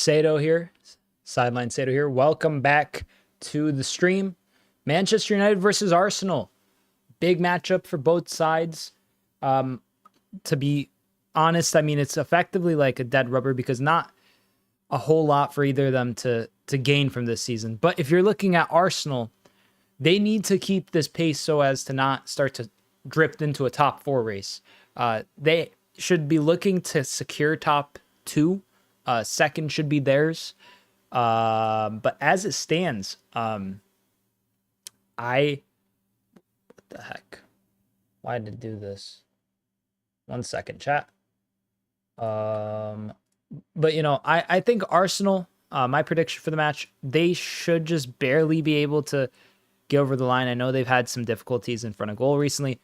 Sato here, Sideline Sato here. Welcome back to the stream. Manchester United versus Arsenal. Big matchup for both sides. To be honest, I mean, it's effectively like a dead rubber because not a whole lot for either of them to gain from this season. But if you're looking at Arsenal, they need to keep this pace so as to not start to drift into a top 4 race. They should be looking to secure top 2. Second should be theirs. But as it stands, what the heck? Why did it do this? 1 second, chat. But you know, I think Arsenal, my prediction for the match, they should just barely be able to get over the line. I know they've had some difficulties in front of goal recently,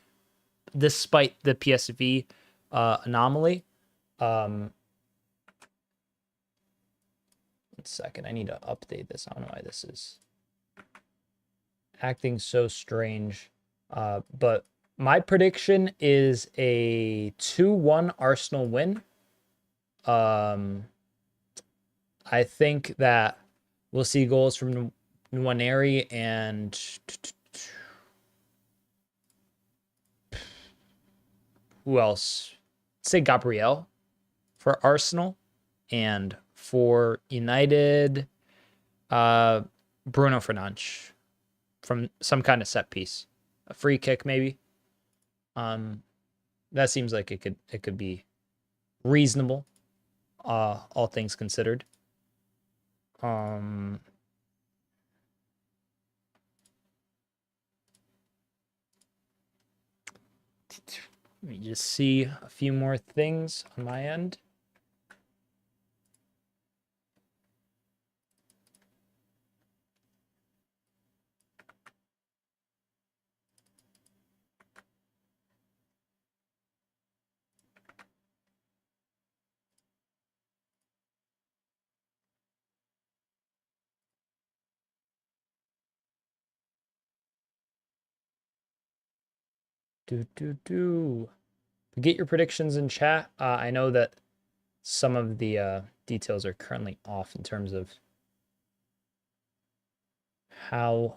despite the PSV anomaly. 1 second, I need to update this. I don't know why this is acting so strange. But my prediction is a 2-1 Arsenal win. I think that we'll see goals from Nwaneri and who else? Say Gabriel for Arsenal, and for United, Bruno Fernandes from some kind of set piece, a free kick maybe. That seems like it could be reasonable, all things considered. Let me just see a few more things on my end. Get your predictions in chat. I know that some of the details are currently off in terms of how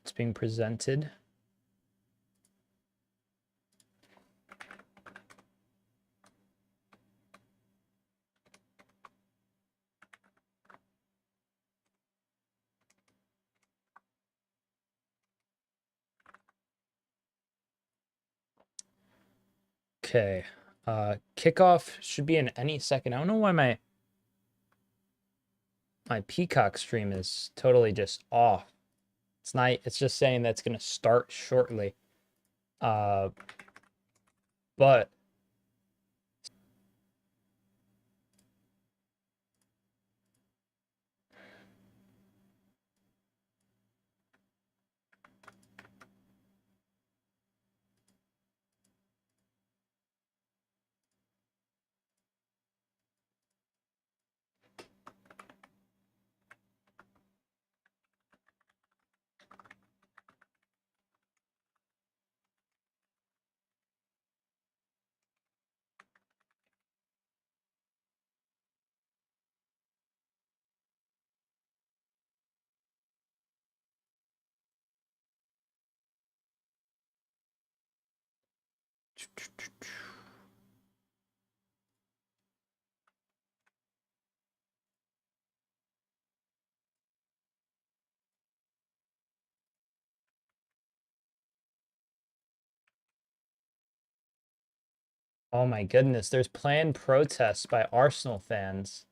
it's being presented. Okay. Kickoff should be in any second. I don't know why my Peacock stream is totally just off. It's not, it's just saying that's going to start shortly. But oh my goodness, there's planned protests by Arsenal fans.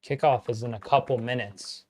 Kickoff is in a couple minutes.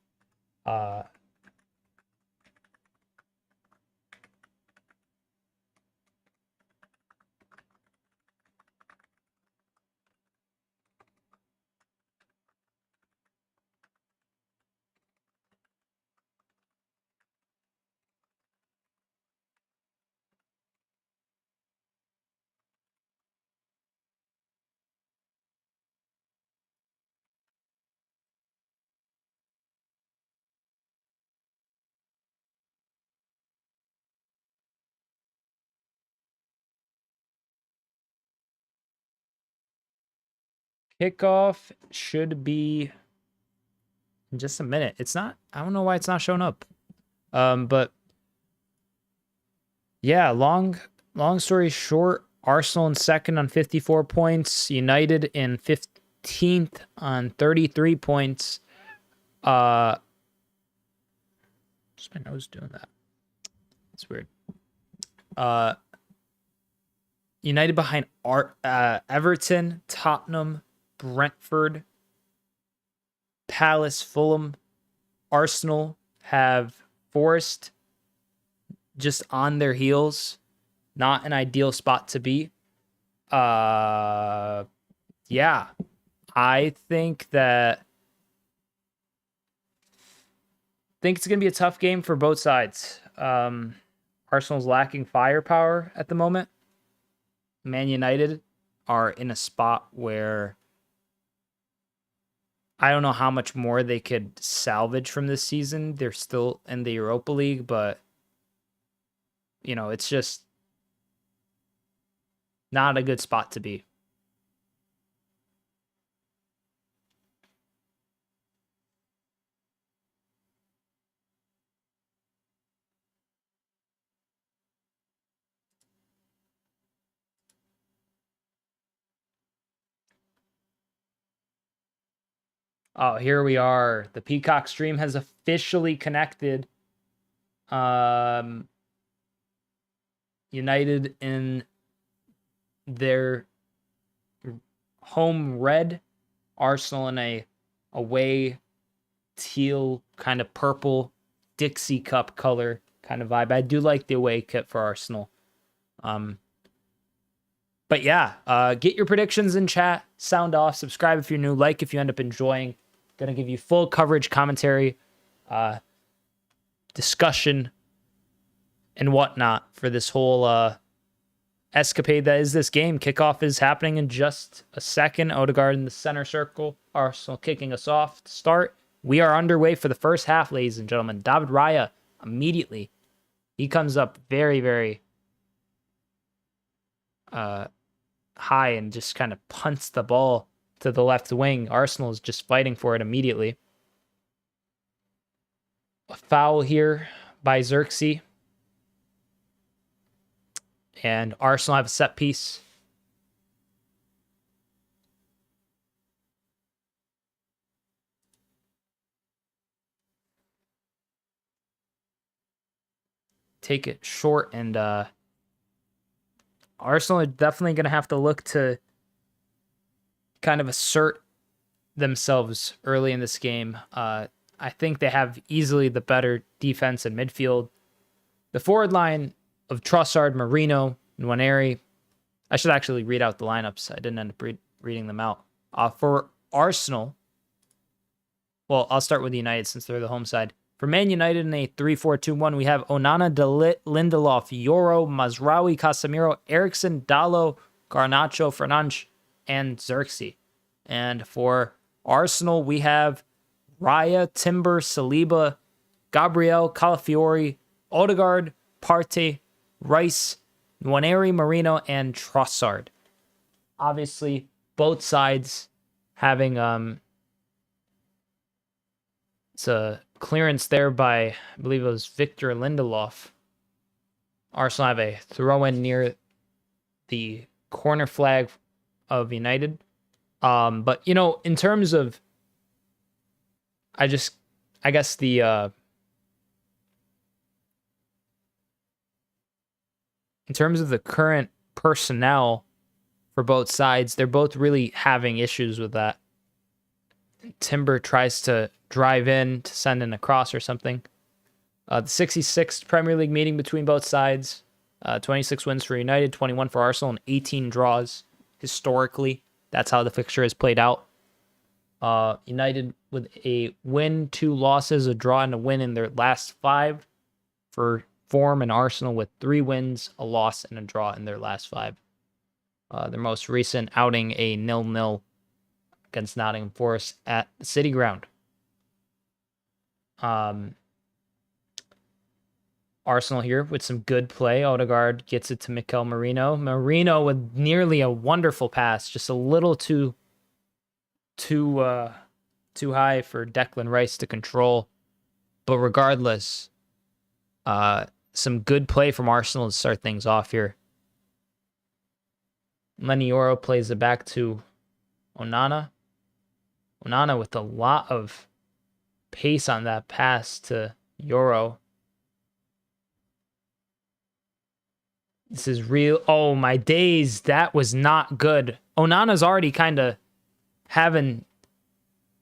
Kickoff should be in just a minute. It's not, I don't know why it's not showing up. But yeah, long story short, Arsenal in second on 54 points, United in 15th on 33 points. What's my nose doing that? It's weird. United behind Everton, Tottenham, Brentford, Palace, Fulham. Arsenal have Forest just on their heels. Not an ideal spot to be. Yeah, I think it's going to be a tough game for both sides. Arsenal's lacking firepower at the moment. Man United are in a spot where I don't know how much more they could salvage from this season. They're still in the Europa League, but it's just not a good spot to be. Oh, here we are. The Peacock stream has officially connected. United in their home red, Arsenal in a away teal kind of purple Dixie Cup color kind of vibe. I do like the away kit for Arsenal. But yeah, get your predictions in chat, sound off, subscribe if you're new, like if you end up enjoying. Gonna give you full coverage, commentary, discussion, and whatnot for this whole escapade that is this game. Kickoff is happening in just a second. Odegaard in the center circle. Arsenal kicking us off to start. We are underway for the first half, ladies and gentlemen. David Raya immediately. He comes up very, very high and just kind of punts the ball to the left wing. Arsenal is just fighting for it immediately. A foul here by Xerxes. And Arsenal have a set piece. Take it short, and Arsenal are definitely going to have to look to kind of assert themselves early in this game. I think they have easily the better defense and midfield. The forward line of Trossard, Marino, Nwaneri. I should actually read out the lineups. I didn't end up reading them out. For Arsenal, well, I'll start with United since they're the home side. For Man United in a 3-4-2-1, we have Onana, Lindelof, Yoro, Mazraoui, Casemiro, Eriksson, Dalot, Garnacho, Fernandes, and Xerxes. And for Arsenal, we have Raya, Timber, Saliba, Gabriel, Calafiori, Odegaard, Partey, Rice, Nwaneri, Marino, and Trossard. Obviously, both sides having it's a clearance there by, I believe it was Victor Lindelof. Arsenal have a throw-in near the corner flag of United. But, in terms of, I guess in terms of the current personnel for both sides, they're both really having issues with that. Timber tries to drive in to send in a cross or something. The 66th Premier League meeting between both sides. 26 wins for United, 21 for Arsenal, and 18 draws. Historically, that's how the fixture has played out. United with a win, 2 losses, a draw, and a win in their last 5 for form, and Arsenal with 3 wins, a loss, and a draw in their last 5. Their most recent outing, a 0-0 against Nottingham Forest at the City Ground. Arsenal here with some good play. Odegaard gets it to Mikel Marino. Marino with nearly a wonderful pass, just a little too too high for Declan Rice to control. But regardless, some good play from Arsenal to start things off here. Lenny Yoro plays it back to Onana. Onana with a lot of pace on that pass to Yoro. This is real. Oh, my days. That was not good. Onana's already kind of having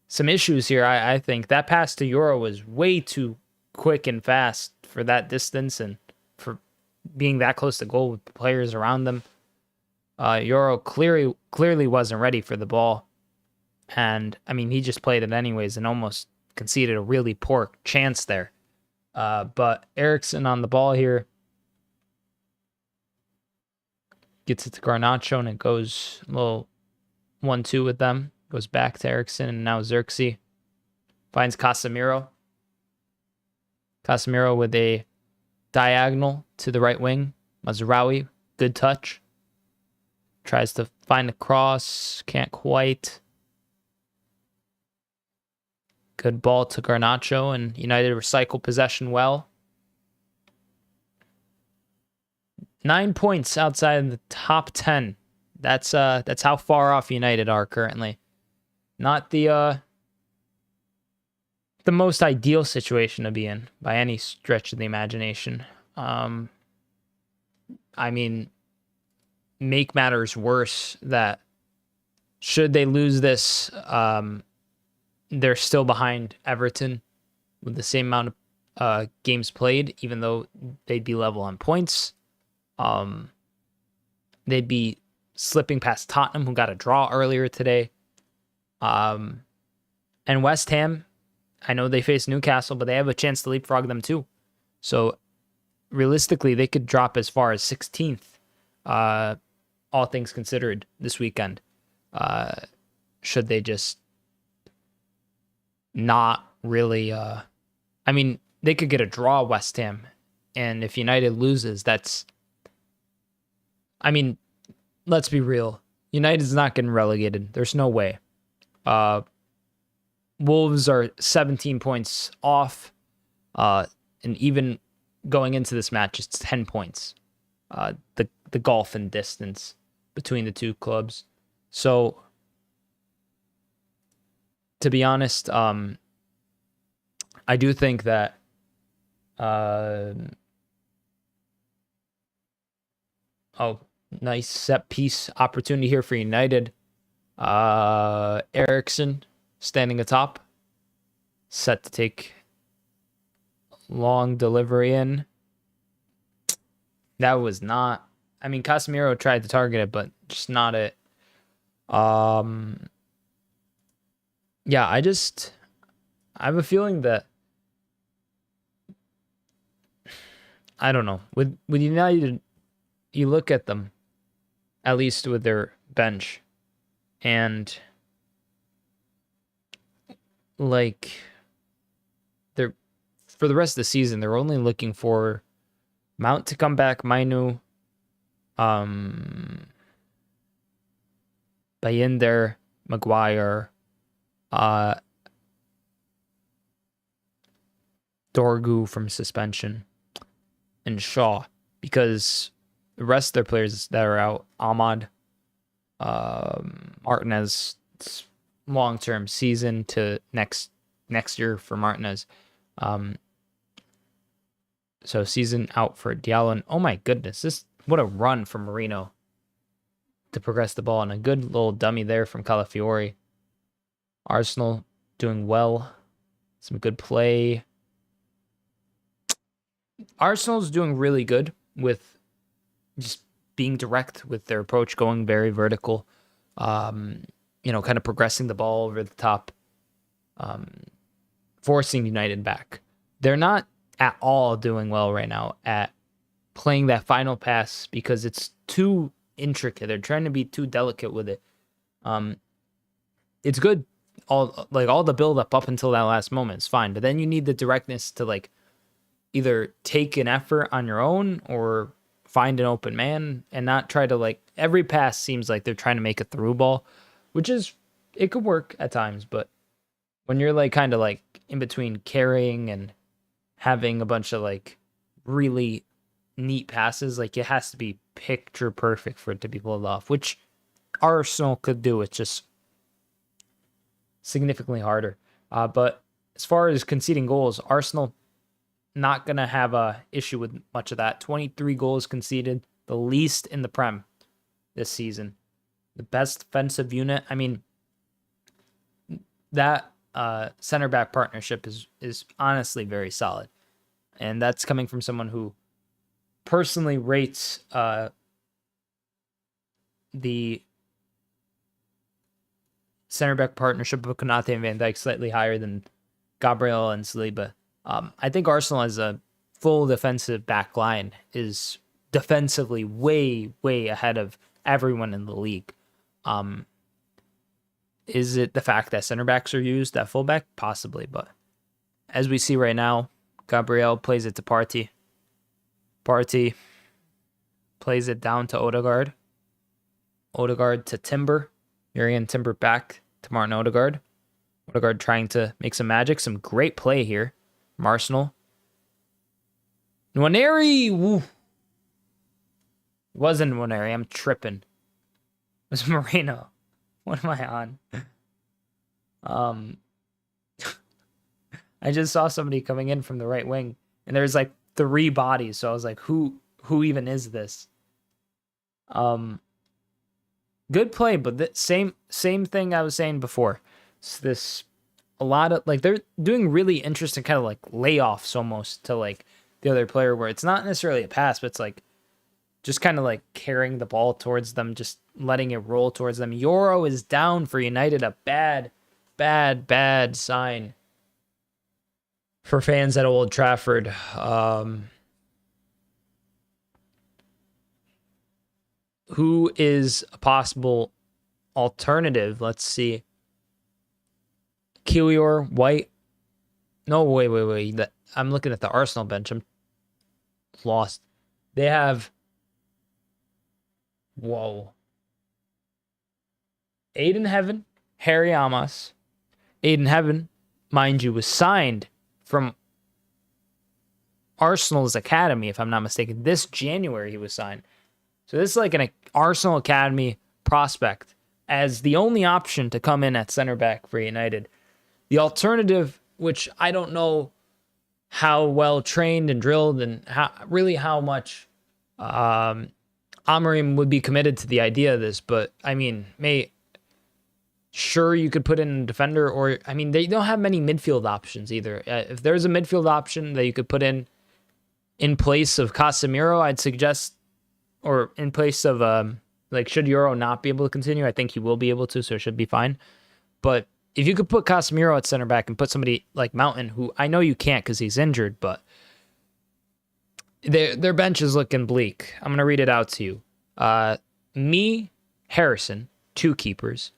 some issues here, I think. That pass to Yoro was way too quick and fast for that distance and for being that close to goal with players around them. Yoro clearly wasn't ready for the ball. And, I mean, he just played it anyways and almost conceded a really poor chance there. But Eriksen on the ball here. Gets it to Garnacho, and it goes a little 1-2 with them. Goes back to Eriksen, and now Xerxes finds Casemiro. Casemiro with a diagonal to the right wing. Mazraoui, good touch. Tries to find a cross, can't quite. Good ball to Garnacho, and United recycle possession well. 9 points outside of the top 10. That's how far off United are currently. Not the most ideal situation to be in by any stretch of the imagination. I mean, make matters worse that should they lose this, they're still behind Everton with the same amount of games played, even though they'd be level on points. They'd be slipping past Tottenham, who got a draw earlier today. And West Ham, I know they face Newcastle, but they have a chance to leapfrog them too. So realistically, they could drop as far as 16th, all things considered, this weekend. Should they just not really... I mean, they could get a draw, West Ham. And if United loses, that's... I mean, let's be real. United's not getting relegated. There's no way. Wolves are 17 points off. And even going into this match, it's 10 points. The gulf in distance between the two clubs. So, to be honest, I do think that nice set piece opportunity here for United. Eriksen standing atop. Set to take long delivery in. That was not... I mean, Casemiro tried to target it, but just not it. Yeah, I have a feeling that... I don't know. With United, you look at them, at least with their bench, and like they're for the rest of the season, they're only looking for Mount to come back, Mainu, Bayender, Maguire, Dorgu from suspension, and Shaw, because the rest of their players that are out, Ahmad, Martinez, long-term season to next year for Martinez. So season out for Diallo. And oh my goodness, what a run from Marino to progress the ball, and a good little dummy there from Calafiori. Arsenal doing well. Some good play. Arsenal's doing really good with just being direct with their approach, going very vertical, kind of progressing the ball over the top, forcing United back. They're not at all doing well right now at playing that final pass because it's too intricate. They're trying to be too delicate with it. It's good. All the build up until that last moment is fine, but then you need the directness to either take an effort on your own or find an open man and not try to every pass seems like they're trying to make a through ball, which is it could work at times, but when you're like kind of like in between carrying and having a bunch of like really neat passes, like it has to be picture perfect for it to be pulled off, which Arsenal could do. It's just significantly harder. But as far as conceding goals, Arsenal not going to have a issue with much of that. 23 goals conceded, the least in the Prem this season. The best defensive unit. I mean, that center back partnership is honestly very solid. And that's coming from someone who personally rates the center back partnership of Konate and Van Dijk slightly higher than Gabriel and Saliba. I think Arsenal as a full defensive back line is defensively way, way ahead of everyone in the league. Is it the fact that center backs are used at fullback? Possibly, but as we see right now, Gabriel plays it to Partey. Partey plays it down to Odegaard. Odegaard to Timber. Jurgen Timber back to Martin Odegaard. Odegaard trying to make some magic. Some great play here from Arsenal. Nwaneri! Woo. It wasn't Nwaneri. I'm tripping. It was Moreno. What am I on? I just saw somebody coming in from the right wing, and there's like 3 bodies, so I was like, who even is this? Good play, but the same thing I was saying before. It's this a lot of like they're doing really interesting kind of like layoffs almost to like the other player where it's not necessarily a pass, but it's like just kind of like carrying the ball towards them, just letting it roll towards them. Euro is down for United, a bad sign for fans at Old Trafford. Who is a possible alternative? Let's see. Kiwior, White. No, wait. I'm looking at the Arsenal bench. I'm lost. They have... Whoa. Aiden Heaven, Harry Amos. Aiden Heaven, mind you, was signed from Arsenal's academy, if I'm not mistaken. This January he was signed. So this is like an Arsenal Academy prospect as the only option to come in at center back for United. The alternative, which I don't know how well trained and drilled and how much Amorim would be committed to the idea of this, but I mean, sure you could put in a defender, or I mean, they don't have many midfield options either. If there's a midfield option that you could put in place of Casemiro, I'd suggest, or in place of like should Euro not be able to continue, I think he will be able to, so it should be fine. But if you could put Casemiro at center back and put somebody like Mountain, who I know you can't because he's injured, but their bench is looking bleak. I'm going to read it out to you. Harrison, 2 keepers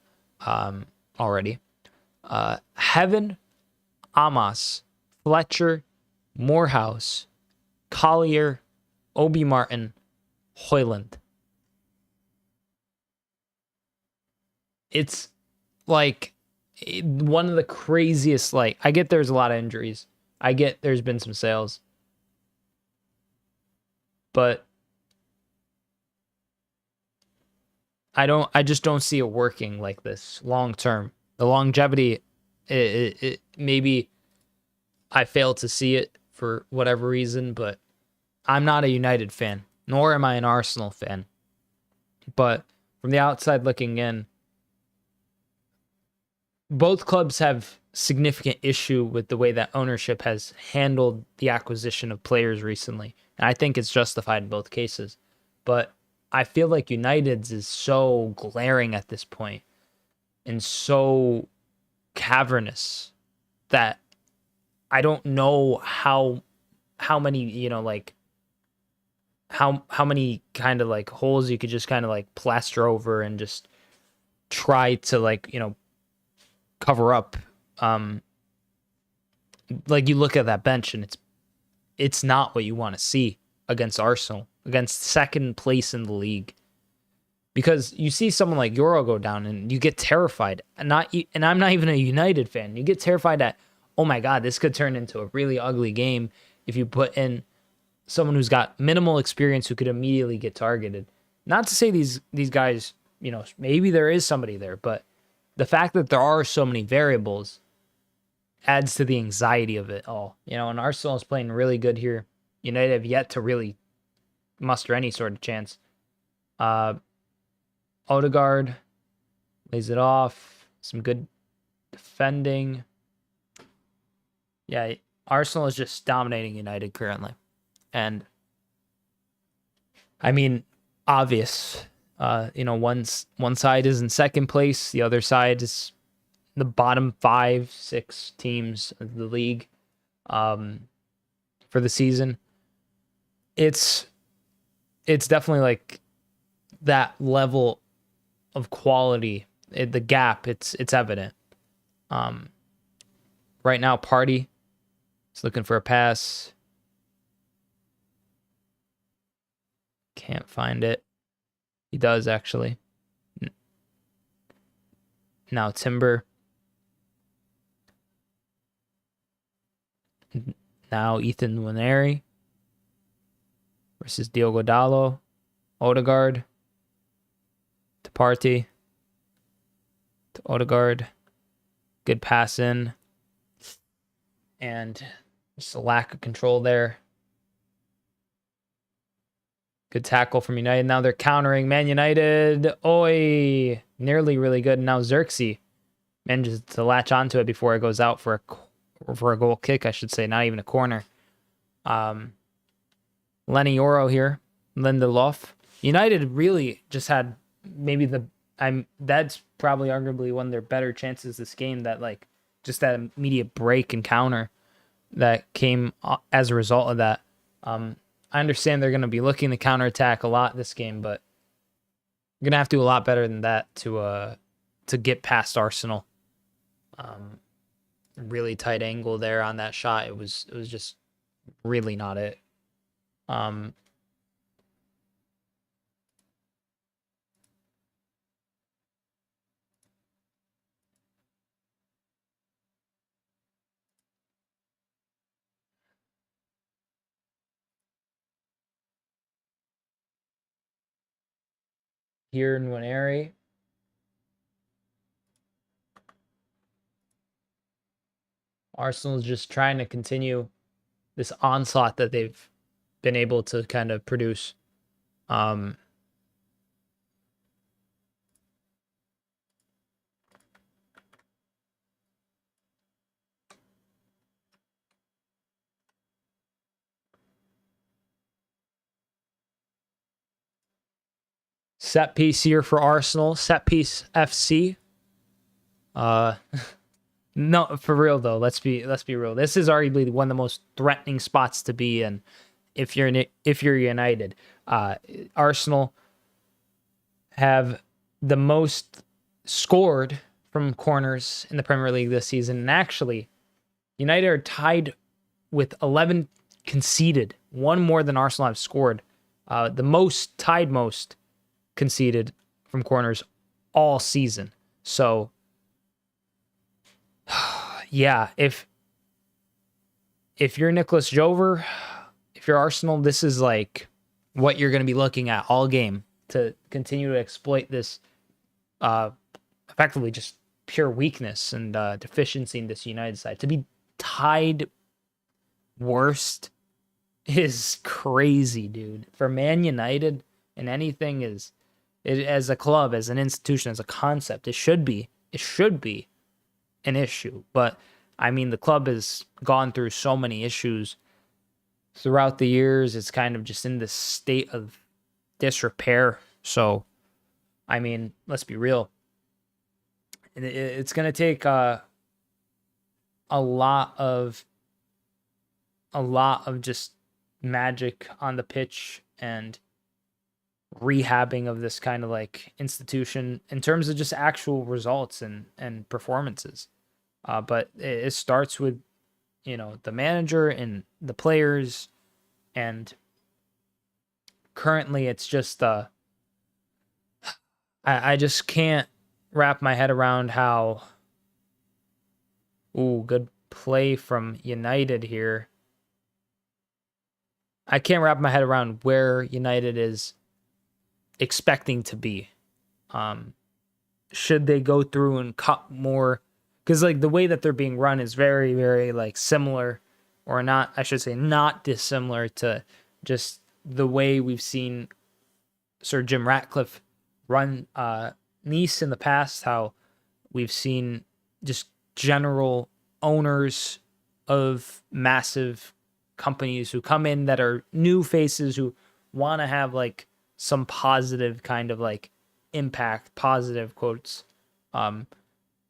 already. Heaven, Amos, Fletcher, Morehouse, Collier, Obi Martin, Hoyland. It's like one of the craziest, like, I get there's a lot of injuries. I get there's been some sales. But I just don't see it working like this long term. The longevity, it maybe I fail to see it for whatever reason, but I'm not a United fan, nor am I an Arsenal fan. But from the outside looking in, both clubs have significant issue with the way that ownership has handled the acquisition of players recently. And I think it's justified in both cases. But I feel like United's is so glaring at this point and so cavernous that I don't know how many, like how many kind of like holes you could just kind of like plaster over and just try to cover up. Like you look at that bench and it's not what you want to see against Arsenal, against second place in the league. because you see someone like Euro go down and you get terrified. And I'm not even a United fan. You get terrified that, oh my God, this could turn into a really ugly game if you put in someone who's got minimal experience who could immediately get targeted. Not to say these guys, maybe there is somebody there, but the fact that there are so many variables adds to the anxiety of it all. And Arsenal is playing really good here. United have yet to really muster any sort of chance. Odegaard lays it off. Some good defending. Yeah, Arsenal is just dominating United currently. And I mean, obvious. One side is in second place. The other side is the bottom 5-6 teams of the league for the season. It's definitely like that level of quality. The gap, it's evident. Right now, Partey is looking for a pass. Can't find it. He does, actually. Now Timber. Now Ethan Nwaneri versus Diogo Dalot. Odegaard to Partey. To Odegaard. Good pass in. And just a lack of control there. Good tackle from United. Now they're countering. Man United. Oi. Nearly really good. Now Xerxes manages to latch onto it before it goes out for a goal kick, I should say. Not even a corner. Lenny Yoro here. Lindelof. United really just had maybe that's probably arguably one of their better chances this game, that like just that immediate break and counter that came as a result of that. I understand they're going to be looking to counterattack a lot this game, but you're going to have to do a lot better than that to get past Arsenal. Really tight angle there on that shot. It was just really not it. Here in Nwaneri. Arsenal's just trying to continue this onslaught that they've been able to kind of produce. Set piece here for Arsenal. Set piece FC. No, for real though. Let's be real. This is arguably one of the most threatening spots to be in if you're United. Arsenal have the most scored from corners in the Premier League this season, and actually, United are tied with 11 conceded, one more than Arsenal have scored. The tied most conceded from corners all season. So yeah, if you're Nicholas Jover, if you're Arsenal, this is like what you're going to be looking at all game to continue to exploit this effectively just pure weakness and deficiency in this United side. To be tied worst is crazy, dude. For Man United, and anything as a club, as an institution, as a concept, it should be an issue. But I mean, the club has gone through so many issues throughout the years. It's kind of just in this state of disrepair. So, I mean, let's be real. It's going to take a lot of just magic on the pitch and rehabbing of this kind of like institution in terms of just actual results and performances. But it starts with, the manager and the players, and currently it's just I just can't wrap my head around how. Ooh, good play from United here. I can't wrap my head around where United is expecting to be. Should they go through and cut more? Because like the way that they're being run is very, very like similar, or not. I should say not dissimilar to just the way we've seen Sir Jim Ratcliffe run Nice in the past. How we've seen just general owners of massive companies who come in that are new faces who want to have like some positive kind of like impact, positive quotes,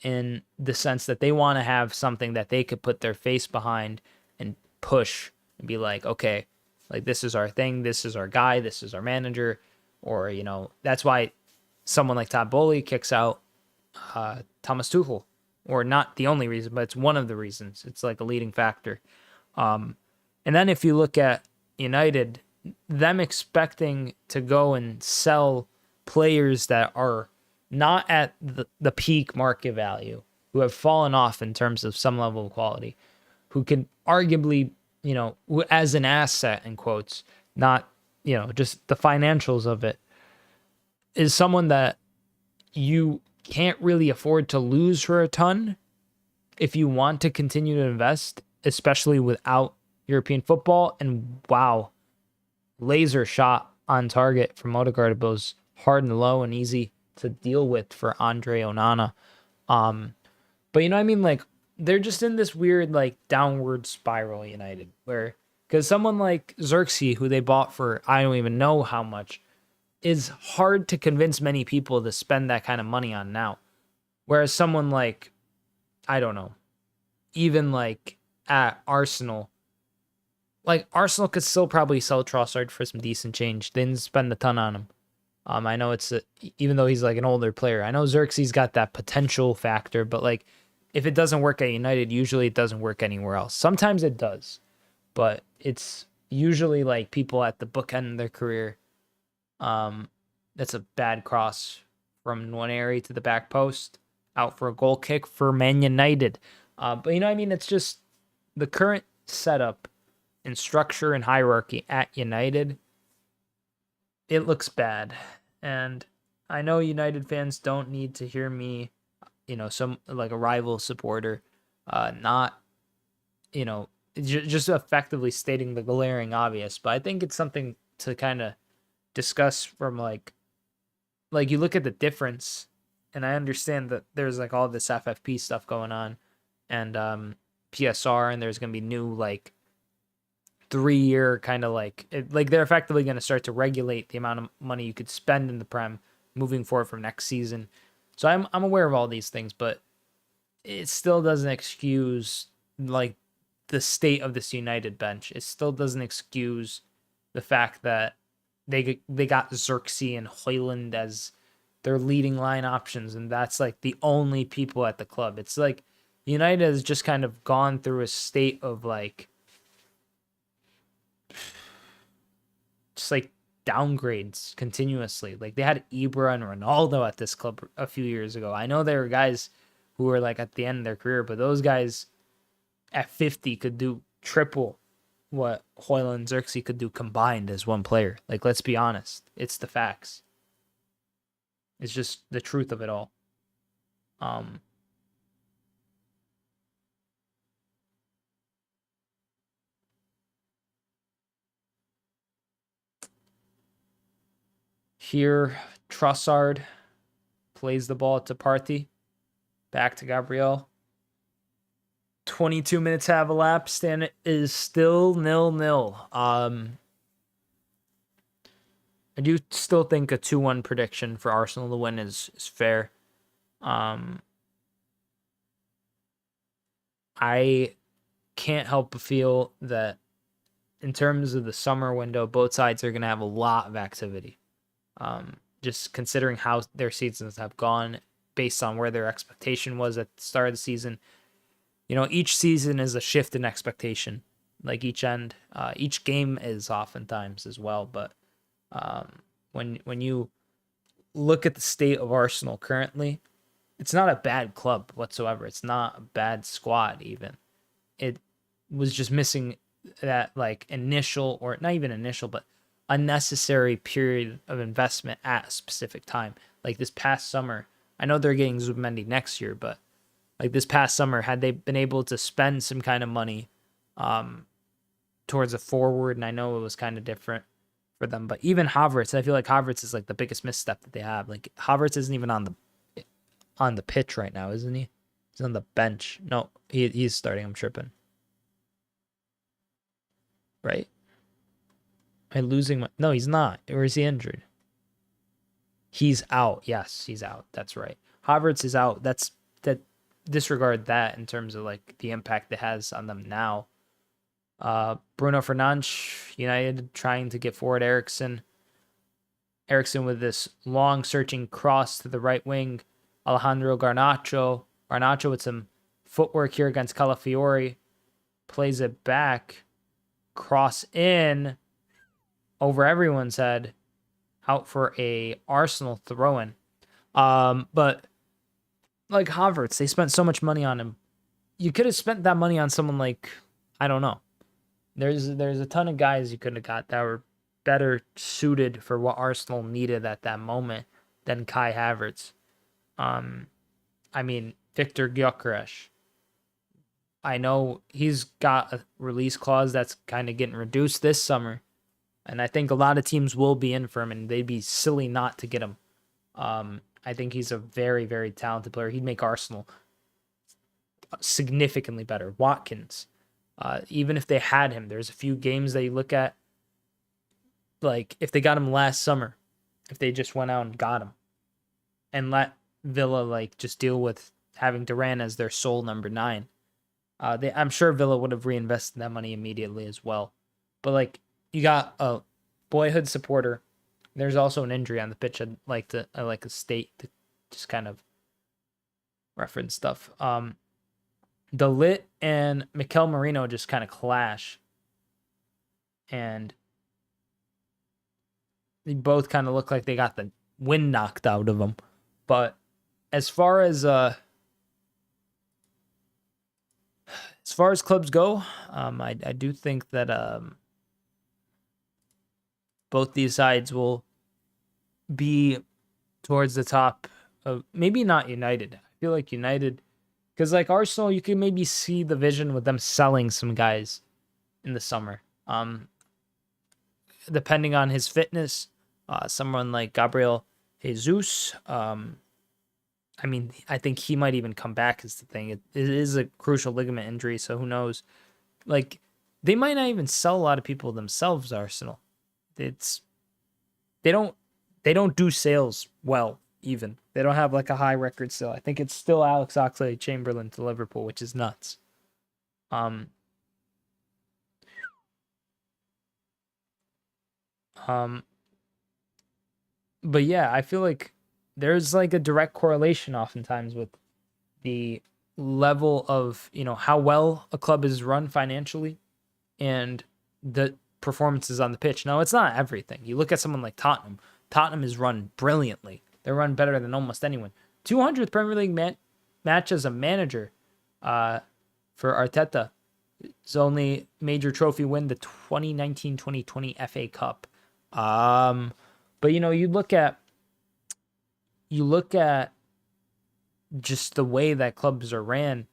in the sense that they want to have something that they could put their face behind and push and be like, okay, like this is our thing, this is our guy, this is our manager, or that's why someone like Todd Bowley kicks out Thomas Tuchel, or not the only reason, but it's one of the reasons. It's like a leading factor. And then if you look at United, them expecting to go and sell players that are not at the peak market value, who have fallen off in terms of some level of quality, who can arguably, as an asset in quotes, not, just the financials of it, is someone that you can't really afford to lose for a ton if you want to continue to invest, especially without European football. And wow, laser shot on target from Odegaard, was hard and low and easy to deal with for Andre Onana. But you know what I mean? Like, they're just in this weird, like, downward spiral, United, where, because someone like Xerxes, who they bought for, I don't even know how much, is hard to convince many people to spend that kind of money on now. Whereas someone like, I don't know, even like at Arsenal, like Arsenal could still probably sell Trossard for some decent change. They didn't spend a ton on him. I know even though he's like an older player, I know Xerxes got that potential factor, but like if it doesn't work at United, usually it doesn't work anywhere else. Sometimes it does, but it's usually like people at the bookend of their career. That's a bad cross from Nwaneri to the back post, out for a goal kick for Man United. But you know what I mean? It's just the current setup and structure and hierarchy at United. It looks bad. And I know United fans don't need to hear me, some like a rival supporter, not, just effectively stating the glaring obvious. But I think it's something to kind of discuss from like you look at the difference, and I understand that there's like all this FFP stuff going on, and PSR, and there's going to be new like 3-year kind of like they're effectively going to start to regulate the amount of money you could spend in the Prem moving forward from next season. So I'm aware of all these things, but it still doesn't excuse like the state of this United bench. It still doesn't excuse the fact that they got Xerxes and Højlund as their leading line options, and that's like the only people at the club. It's like United has just kind of gone through a state of like just like downgrades continuously. Like they had Ibra and Ronaldo at this club a few years ago. I know there were guys who were like at the end of their career, but those guys at 50 could do triple what Højlund and Xerxes could do combined as one player. Like, let's be honest. It's the facts. It's just the truth of it all. Here, Trossard plays the ball to Partey. Back to Gabriel. 22 minutes have elapsed, and it is still 0-0. I do still think a 2-1 prediction for Arsenal to win is fair. I can't help but feel that in terms of the summer window, both sides are going to have a lot of activity. Just considering how their seasons have gone based on where their expectation was at the start of the season. Each season is a shift in expectation, like each end. Each game is oftentimes as well, but when you look at the state of Arsenal currently, it's not a bad club whatsoever. It's not a bad squad even. It was just missing that like initial, or not even initial, but unnecessary period of investment at a specific time. Like this past summer, I know they're getting Zubimendi next year, but like this past summer, had they been able to spend some kind of money towards a forward, and I know it was kind of different for them, but even Havertz, I feel like Havertz is like the biggest misstep that they have. Like Havertz isn't even on the pitch right now, isn't he? He's on the bench. No, he's starting. I'm tripping. Right? Am I losing my... No, he's not. Or is he injured? He's out. Yes, he's out. That's right. Havertz is out. That disregard that in terms of like the impact it has on them now. Bruno Fernandes, United trying to get forward Eriksen. Eriksen with this long searching cross to the right wing. Alejandro Garnacho. Garnacho with some footwork here against Calafiori. Plays it back. Cross in over everyone's head. Out for a Arsenal throw-in. But like Havertz, they spent so much money on him. You could have spent that money on someone like, I don't know. There's a ton of guys you could have got that were better suited for what Arsenal needed at that moment than Kai Havertz. I mean, Victor Gyökeres. I know he's got a release clause that's kind of getting reduced this summer. And I think a lot of teams will be in for him, and they'd be silly not to get him. I think he's a very, very talented player. He'd make Arsenal significantly better. Watkins, even if they had him, there's a few games that you look at, like if they got him last summer, if they just went out and got him and let Villa like just deal with having Duran as their sole number 9, I'm sure Villa would have reinvested that money immediately as well. But like you got a boyhood supporter. There's also an injury on the pitch. I like to state to just kind of reference stuff. De Ligt and Mikel Merino just kind of clash, and they both kind of look like they got the wind knocked out of them. But as far as clubs go, I do think that both these sides will be towards the top of, maybe not United. I feel like United, because like Arsenal, you can maybe see the vision with them selling some guys in the summer. Depending on his fitness, someone like Gabriel Jesus, I mean, I think he might even come back is the thing. It is a crucial ligament injury, so who knows? Like, they might not even sell a lot of people themselves, Arsenal. They don't do sales well, even. They don't have like a high record sale. I think it's still Alex Oxlade-Chamberlain to Liverpool, which is nuts. But yeah, I feel like there's like a direct correlation oftentimes with the level of, how well a club is run financially and the performances on the pitch. Now, it's not everything. You look at someone like Tottenham. Tottenham is run brilliantly. They're run better than almost anyone. 200th Premier League match as a manager for Arteta. His only major trophy win, the 2019-2020 FA Cup. But you look at just the way that clubs are ran.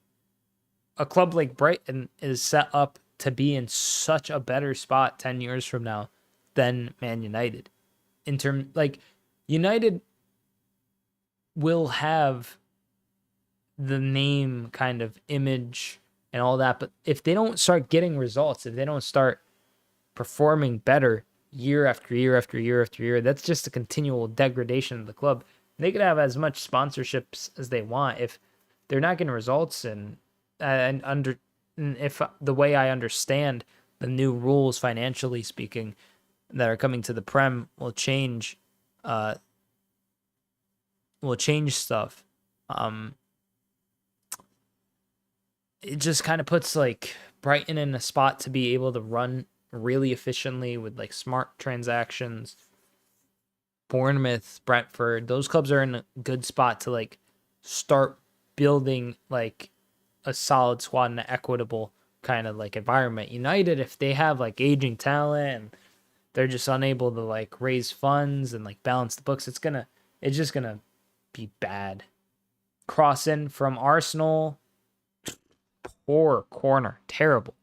A club like Brighton is set up to be in such a better spot 10 years from now than Man United. United will have the name kind of image and all that, but if they don't start getting results, if they don't start performing better year after year after year after year, that's just a continual degradation of the club. They could have as much sponsorships as they want if they're not getting results, and if the way I understand the new rules financially speaking that are coming to the Prem will change stuff. It just kind of puts like Brighton in a spot to be able to run really efficiently with like smart transactions. Bournemouth, Brentford, those clubs are in a good spot to like start building like a solid squad in an equitable kind of like environment. United, if they have like aging talent and they're just unable to like raise funds and like balance the books, it's just gonna be bad. Cross in from Arsenal, poor corner, terrible.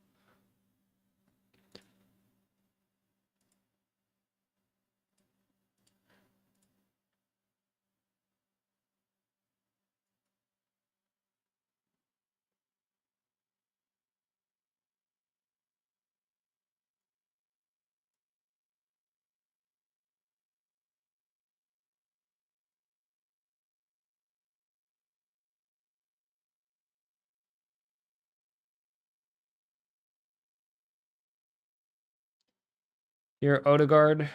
Here, Odegaard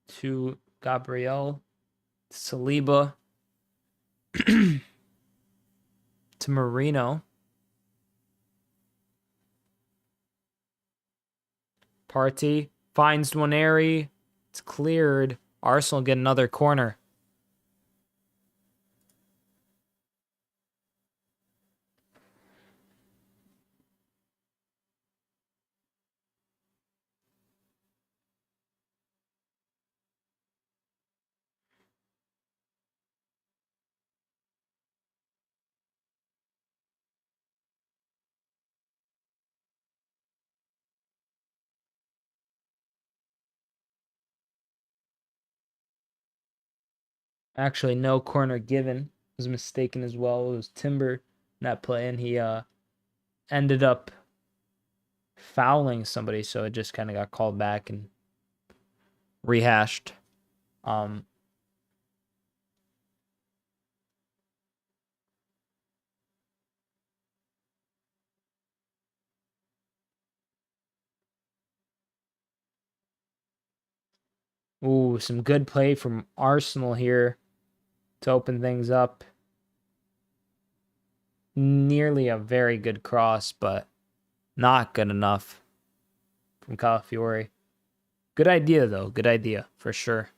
to Gabriel, Saliba to Marino. Partey finds Nwaneri. It's cleared. Arsenal get another corner. Actually, no corner given. Was mistaken as well. It was Timber in that play, and he ended up fouling somebody, so it just kind of got called back and rehashed. Ooh, some good play from Arsenal here to open things up. Nearly a very good cross, but not good enough from Calafiore. Good idea, though. Good idea, for sure.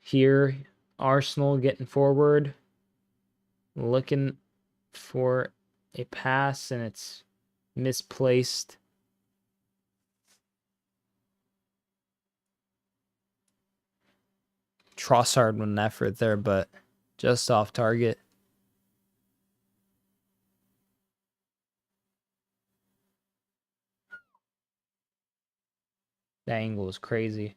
Here, Arsenal getting forward, looking for a pass, and it's misplaced. Trossard with an effort there, but just off target. The angle is crazy.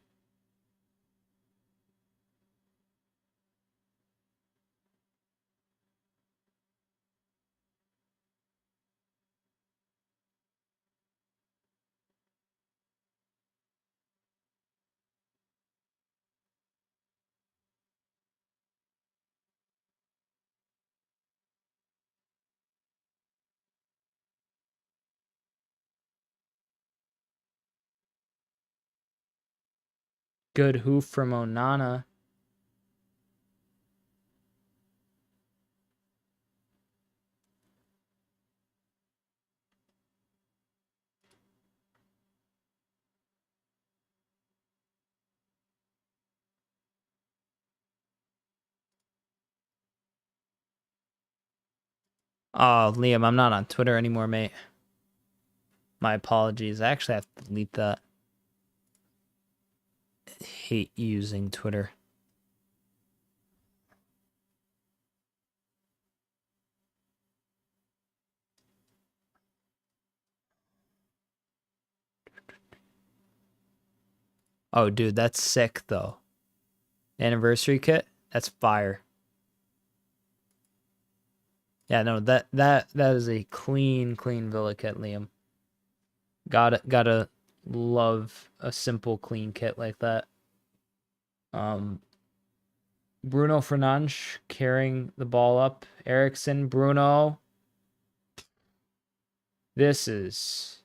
Good hoof from Onana. Oh, Liam, I'm not on Twitter anymore, mate. My apologies. I actually have to delete that. I hate using Twitter. Oh, dude, that's sick though. Anniversary kit, that's fire. Yeah, no, that is a clean Villa kit, Liam. Gotta love a simple clean kit like that. Bruno Fernandes carrying the ball up. Ericsson, Bruno. This is...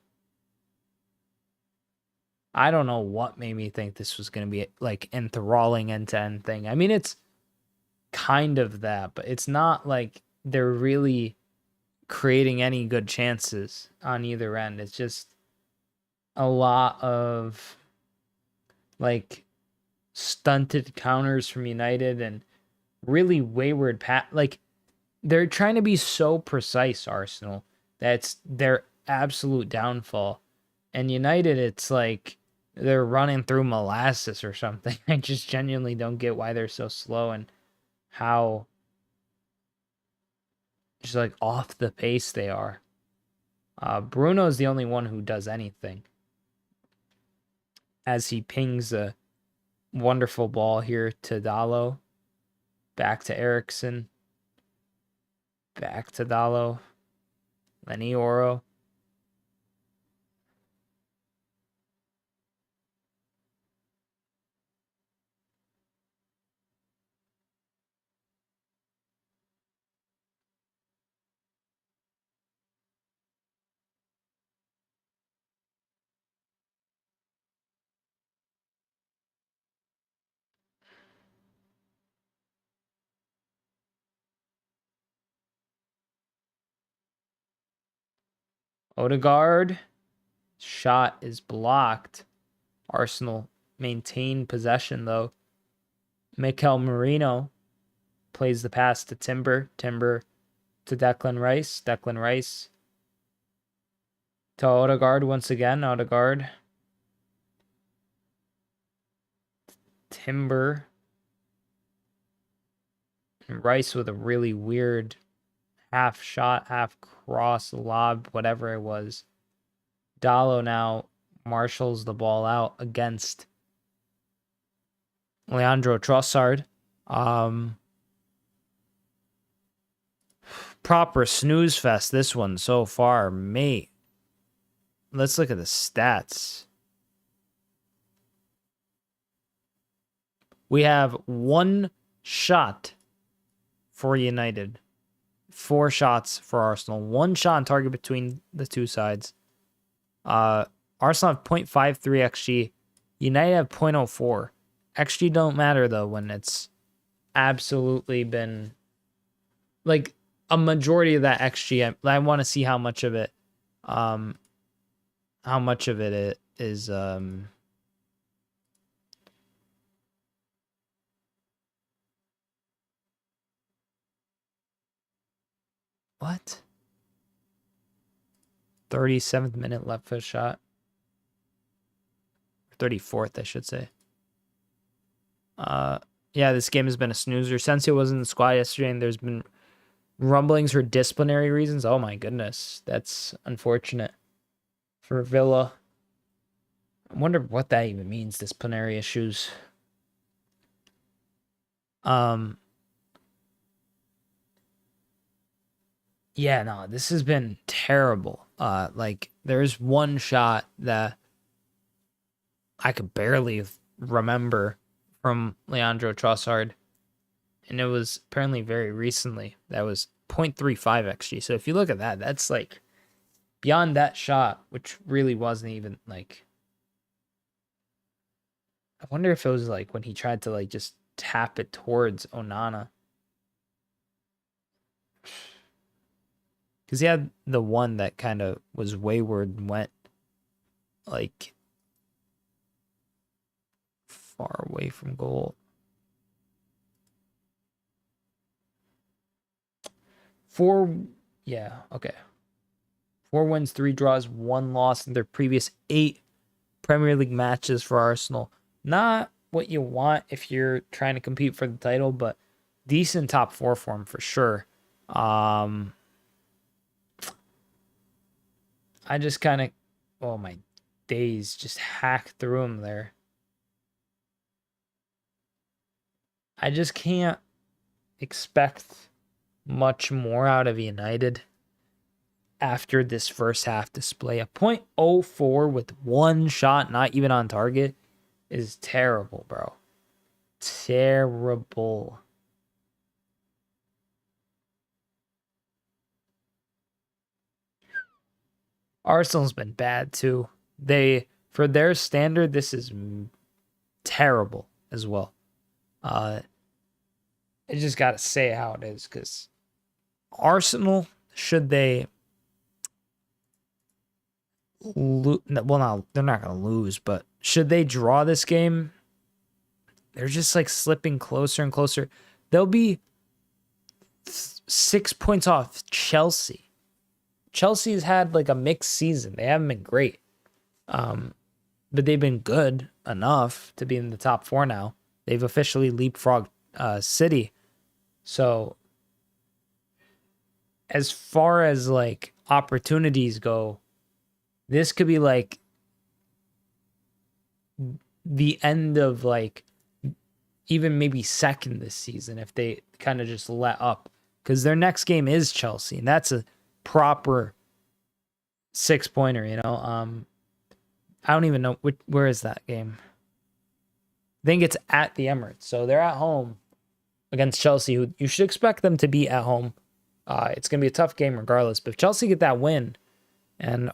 I don't know what made me think this was going to be like enthralling end-to-end thing. I mean, it's kind of that, but it's not like they're really creating any good chances on either end. It's just a lot of like stunted counters from United and really wayward like they're trying to be so precise, Arsenal. That's their absolute downfall. And United, it's like they're running through molasses or something. I just genuinely don't get why they're so slow and how just like off the pace they are. Bruno's the only one who does anything as he pings a wonderful ball here to Dalot. Back to Ericsson. Back to Dalot. Lenny Oro. Odegaard. Shot is blocked. Arsenal maintain possession though. Mikel Merino plays the pass to Timber. Timber to Declan Rice. Declan Rice to Odegaard once again. Odegaard. Timber. And Rice with a really weird half shot, half cross, lob, whatever it was. Dalot now marshals the ball out against Leandro Trossard. Proper snooze fest, this one so far, mate. Let's look at the stats. We have one shot for United, 4 shots for Arsenal, 1 shot on target between the two sides. Arsenal have 0.53 XG. United have 0.04. XG don't matter though when it's absolutely been like a majority of that XG. I want to see how much of it is what? 37th minute left foot shot. 34th, I should say. Yeah, this game has been a snoozer. Sensio was in the squad yesterday, and there's been rumblings for disciplinary reasons. Oh my goodness, that's unfortunate for Villa. I wonder what that even means, disciplinary issues. Yeah, no, this has been terrible. Like there's one shot that I could barely remember from Leandro Trossard, and it was apparently very recently. That was 0.35 XG. So if you look at that, that's like beyond that shot, which really wasn't even like. I wonder if it was like when he tried to like just tap it towards Onana. Because he had the one that kind of was wayward and went like far away from goal. 4, yeah, okay. 4 wins, 3 draws, 1 loss in their previous 8 Premier League matches for Arsenal. Not what you want if you're trying to compete for the title, but decent top 4 form for sure. I just kind of, oh my days, just hacked through them there. I just can't expect much more out of United after this first half display. A .04 with one shot, not even on target, is terrible, bro. Terrible. Arsenal's been bad too. For their standard, this is terrible as well. I just got to say how it is, because Arsenal, should they well, no, they're not going to lose, but should they draw this game, they're just like slipping closer and closer. They'll be 6 points off Chelsea. Chelsea's had like a mixed season. They haven't been great. But they've been good enough to be in the top 4 now. They've officially leapfrogged City. So as far as like opportunities go, this could be like the end of like even maybe second this season if they kind of just let up, because their next game is Chelsea, and that's a proper 6-pointer, you know. I don't even know where is that game. I think it's at the Emirates, so they're at home against Chelsea, who you should expect them to be at home. It's gonna be a tough game regardless, but if Chelsea get that win, and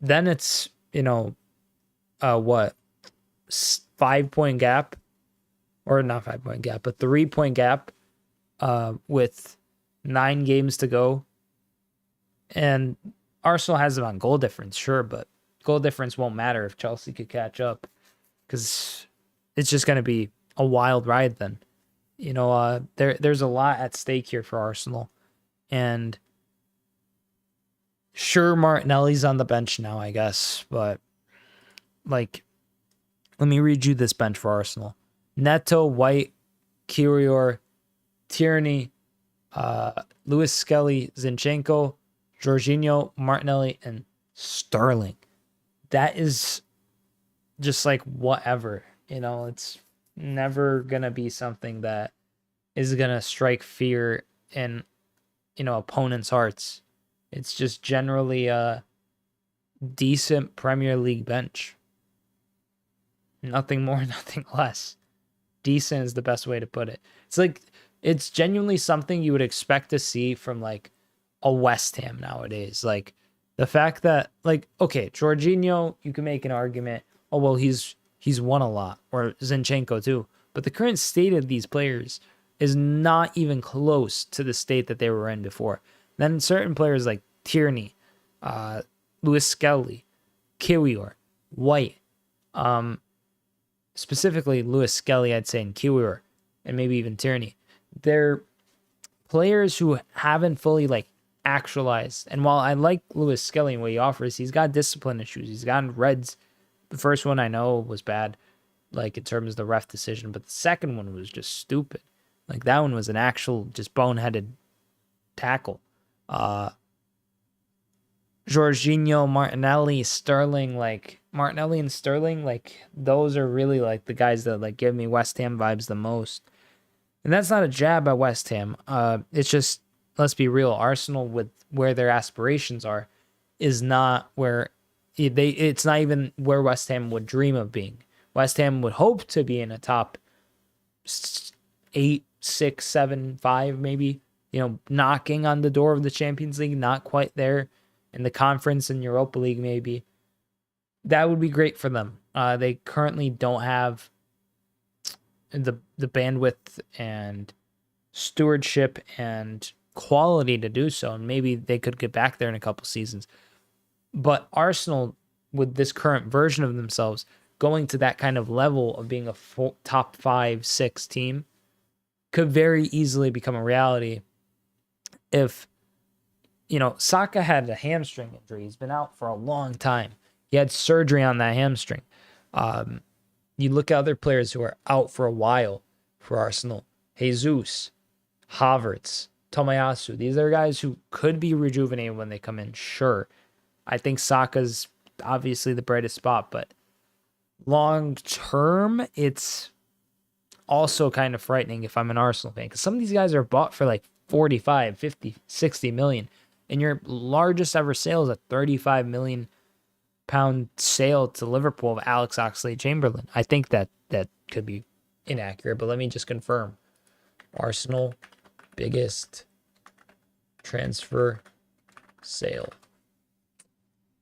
then it's, you know, 5-point gap, or not 5-point gap, but 3-point gap, with 9 games to go. And Arsenal has them on goal difference, sure, but goal difference won't matter if Chelsea could catch up, because it's just going to be a wild ride then. You know, there's a lot at stake here for Arsenal. And sure, Martinelli's on the bench now, I guess, but like, let me read you this bench for Arsenal. Neto, White, Kiwior, Tierney, Lewis Skelly, Zinchenko, Jorginho, Martinelli, and Sterling. That is just like whatever, you know, it's never going to be something that is going to strike fear in, you know, opponents' hearts. It's just generally a decent Premier League bench. Nothing more, nothing less. Decent is the best way to put it. It's like, it's genuinely something you would expect to see from like a West Ham nowadays. Like the fact that, like, okay, Jorginho, you can make an argument, oh well, he's won a lot, or Zinchenko too. But the current state of these players is not even close to the state that they were in before. Then certain players like Tierney, Lewis Skelly, Kiwior, White, specifically Lewis Skelly, I'd say, and Kiwior, and maybe even Tierney. They're players who haven't fully like actualized. And while I like Lewis Skelly and what he offers, he's got discipline issues. He's gotten reds. The first one I know was bad, like in terms of the ref decision, but the second one was just stupid. Like that one was an actual just boneheaded tackle. Jorginho, Martinelli, Sterling, like Martinelli and Sterling, like those are really like the guys that like give me West Ham vibes the most. And that's not a jab at West Ham. It's just, let's be real, Arsenal, with where their aspirations are, is not where it's not even where West Ham would dream of being. West Ham would hope to be in a top 8, 6, 7, 5, maybe, you know, knocking on the door of the Champions League, not quite there. In the Conference and Europa League, maybe. That would be great for them. They currently don't have the bandwidth and stewardship and quality to do so, and maybe they could get back there in a couple seasons. But Arsenal, with this current version of themselves, going to that kind of level of being a top 5, 6 team, could very easily become a reality if, you know, Saka had a hamstring injury. He's been out for a long time. He had surgery on that hamstring. You look at other players who are out for a while for Arsenal. Jesus, Havertz, Tomiyasu. These are guys who could be rejuvenated when they come in, sure. I think Saka's obviously the brightest spot, but long term, it's also kind of frightening if I'm an Arsenal fan, because some of these guys are bought for like 45, 50, 60 million. And your largest ever sale is a 35 million pound sale to Liverpool of Alex Oxlade-Chamberlain. I think that could be inaccurate, but let me just confirm. Arsenal biggest transfer sale.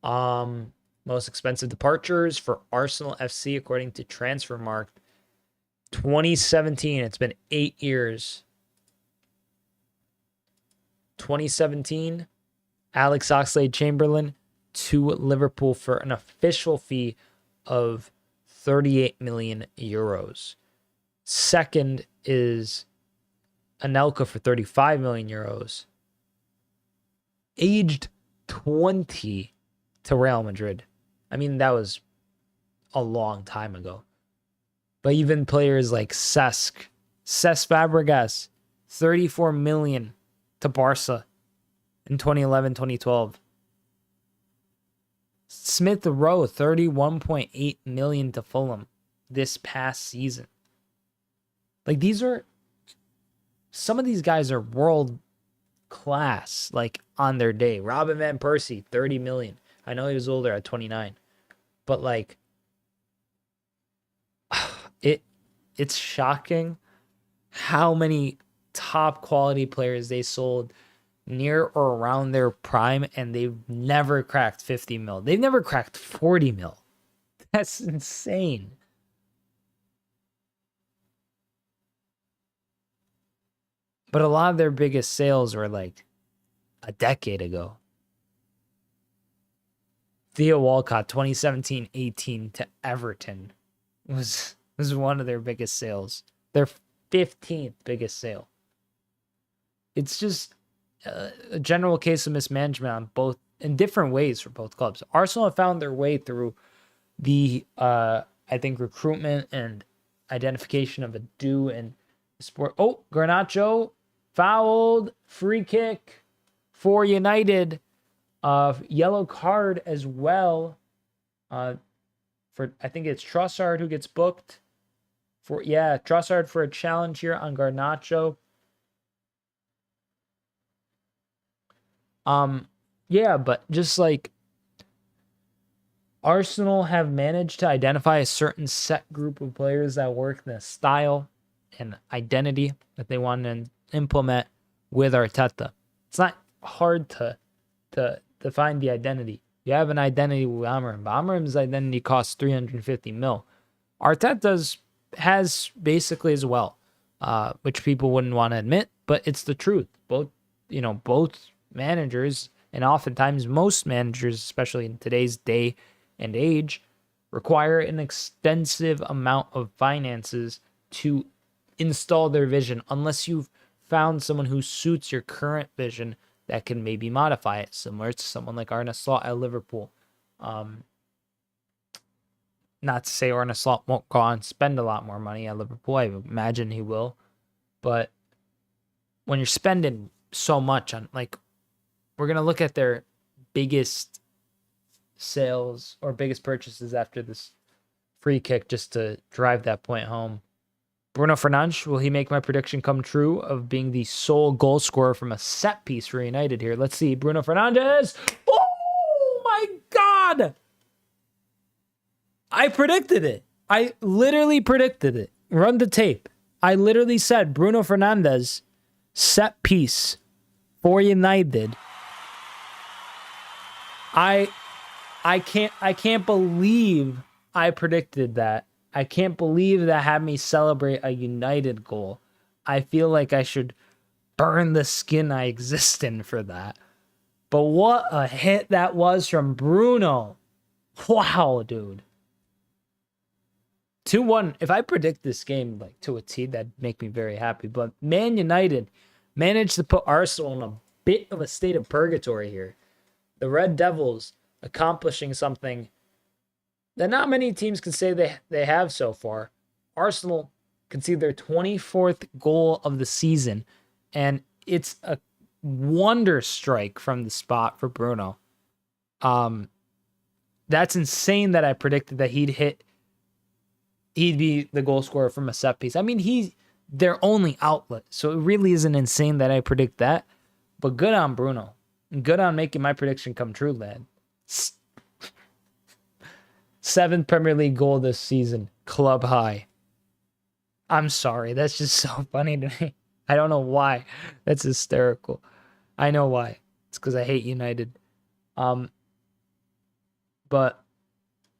Most expensive departures for Arsenal FC according to Transfermarkt. 2017. It's been 8 years. 2017. Alex Oxlade-Chamberlain to Liverpool for an official fee of 38 million euros. Second is Anelka for 35 million euros. Aged 20 to Real Madrid. I mean, that was a long time ago. But even players like Cesc Fabregas, 34 million to Barca in 2011-2012. Smith Rowe, 31.8 million to Fulham this past season. Like, some of these guys are world class, like, on their day. Robin Van Persie, 30 million. I know he was older at 29. But, like, it's shocking how many top quality players they sold near or around their prime, and they've never cracked 50 mil. They've never cracked 40 mil. That's insane. But a lot of their biggest sales were like a decade ago. Theo Walcott, 2017-18 to Everton was one of their biggest sales. Their 15th biggest sale. It's just a general case of mismanagement on both, in different ways for both clubs. Arsenal have found their way through the, I think, recruitment and identification of a do and sport. Oh, Garnacho fouled, free kick for United. Yellow card as well. For I think it's Trossard who gets booked. Trossard for a challenge here on Garnacho. But just like Arsenal have managed to identify a certain set group of players that work in a style and identity that they want to implement with Arteta. It's not hard to find the identity. You have an identity with Amorim, but Amorim's identity costs 350 mil. Arteta's has basically as well, which people wouldn't want to admit, but it's the truth. Both managers, and oftentimes most managers, especially in today's day and age, require an extensive amount of finances to install their vision, unless you've found someone who suits your current vision that can maybe modify it, similar to someone like Arne Slot at Liverpool. Not to say Arne Slot won't go on and spend a lot more money at Liverpool. I imagine he will. But when you're spending so much on, like, we're going to look at their biggest sales or biggest purchases after this free kick just to drive that point home. Bruno Fernandes, will he make my prediction come true of being the sole goal scorer from a set piece for United here? Let's see. Bruno Fernandes. Oh, my God. I predicted it. I literally predicted it. Run the tape. I literally said Bruno Fernandes set piece for United. I can't believe I predicted that. I can't believe that had me celebrate a United goal. I feel like I should burn the skin I exist in for that. But what a hit that was from Bruno. Wow, dude. 2-1. If I predict this game like to a T, that'd make me very happy. But Man United managed to put Arsenal in a bit of a state of purgatory here. The Red Devils accomplishing something that not many teams can say they have so far. Arsenal conceded their 24th goal of the season, and it's a wonder strike from the spot for Bruno. That's insane that I predicted that he'd hit he'd be the goal scorer from a set piece. I mean, he's their only outlet, so it really isn't insane that I predict that. But good on Bruno. Good on making my prediction come true, lad. 7th Premier League goal this season, club high. I'm sorry, that's just so funny to me. I don't know why. That's hysterical. I know why. It's because I hate United. But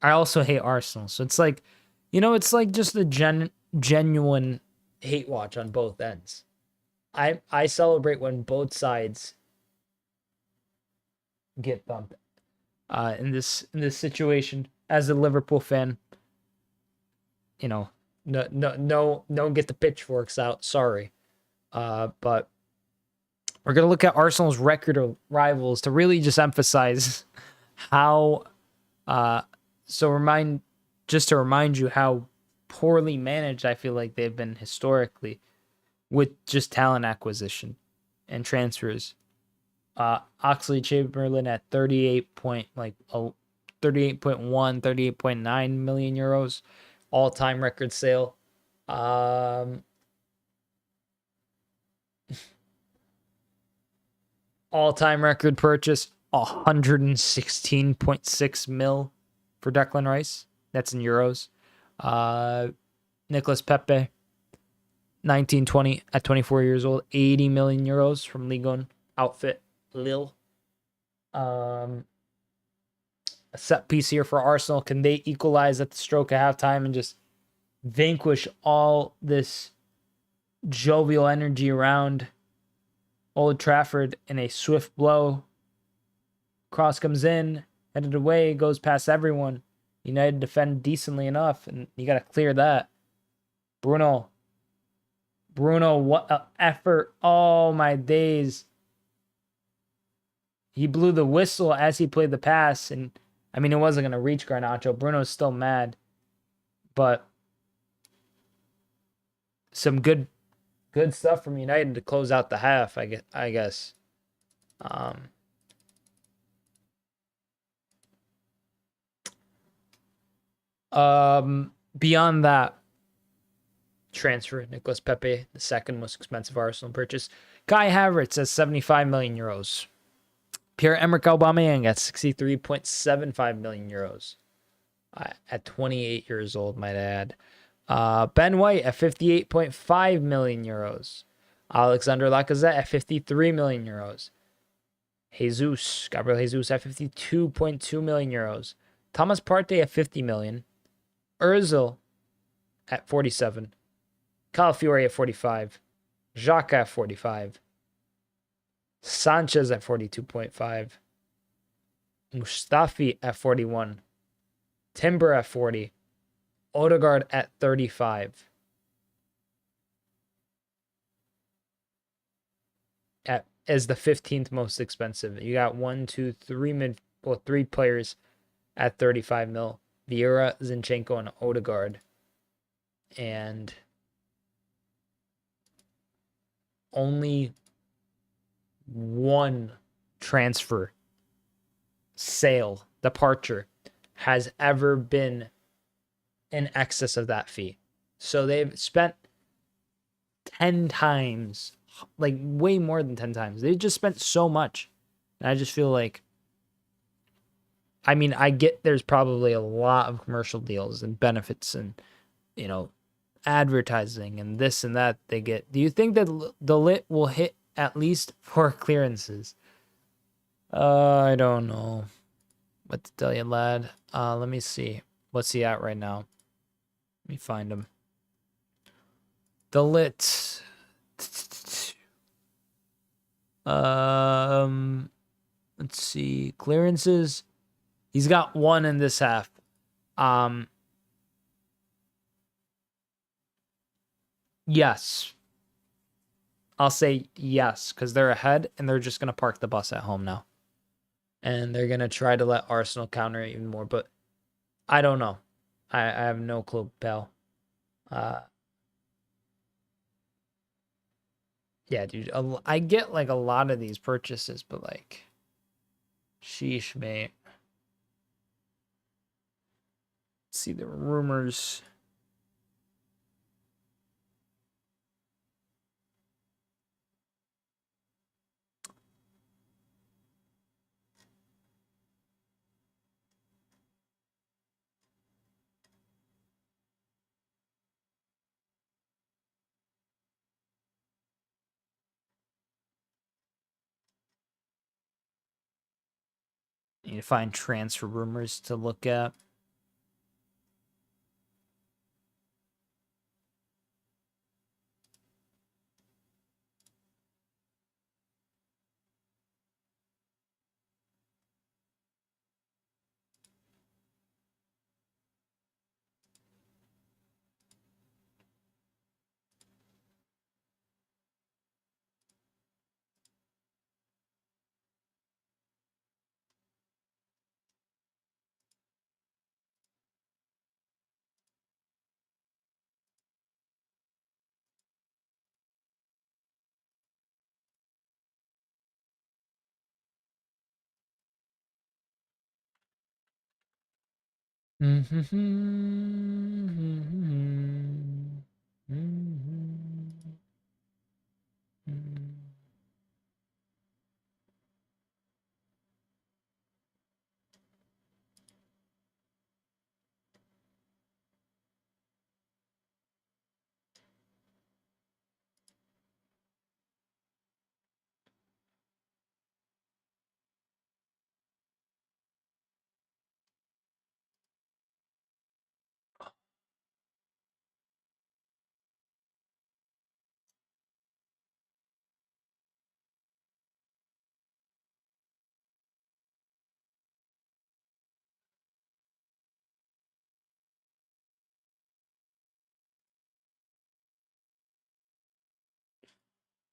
I also hate Arsenal. So it's like, it's like just a genuine hate watch on both ends. I celebrate when both sides get thumped. In this situation, as a Liverpool fan, no, don't get the pitchforks out. Sorry. But we're gonna look at Arsenal's record of rivals to really just emphasize how to remind you how poorly managed I feel like they've been historically with just talent acquisition and transfers. Oxlade-Chamberlain at 38.9 million euros, all-time record sale. All-time record purchase, 116.6 mil for Declan Rice. That's in euros. Nicolas Pepe, 1920 at 24 years old, 80 million euros from Ligue 1 outfit Lille. A set piece here for Arsenal. Can they equalize at the stroke of halftime and just vanquish all this jovial energy around Old Trafford in a swift blow? Cross comes in, headed away, goes past everyone. United defend decently enough, and you got to clear that. Bruno, what an effort. Oh, my days. He blew the whistle as he played the pass, and I mean, it wasn't going to reach Garnacho. Bruno's still mad, but some good stuff from United to close out the half, I guess. Beyond that transfer, Nicolas Pepe, the second most expensive Arsenal purchase. Kai Havertz at 75 million euros. Pierre-Emerick Aubameyang at 63.75 million euros. At 28 years old, might add. Ben White at 58.5 million euros. Alexander Lacazette at 53 million euros. Gabriel Jesus at 52.2 million euros. Thomas Partey at 50 million. Ozil at 47. Calafiori at 45. Xhaka at 45. Sanchez at 42.5. Mustafi at 41. Timber at 40. Odegaard at 35. As the 15th most expensive. You got 3 players at 35 mil. Vieira, Zinchenko, and Odegaard. And only one transfer, departure has ever been in excess of that fee. So they've spent 10 times, like way more than 10 times. They just spent so much. And I just feel like, I mean, I get there's probably a lot of commercial deals and benefits and, advertising and this and that they get. Do you think that the lit will hit at least 4 clearances? I don't know what to tell you, lad. Let me see. What's he at right now? Let me find him. The lit. Let's see. Clearances. He's got 1 in this half. Yes. I'll say yes, because they're ahead and they're just going to park the bus at home now. And they're going to try to let Arsenal counter it even more. But I don't know. I have no clue, pal. Yeah, dude. I get like a lot of these purchases, but like, sheesh, mate. Let's see the rumors. I need to find transfer rumors to look at.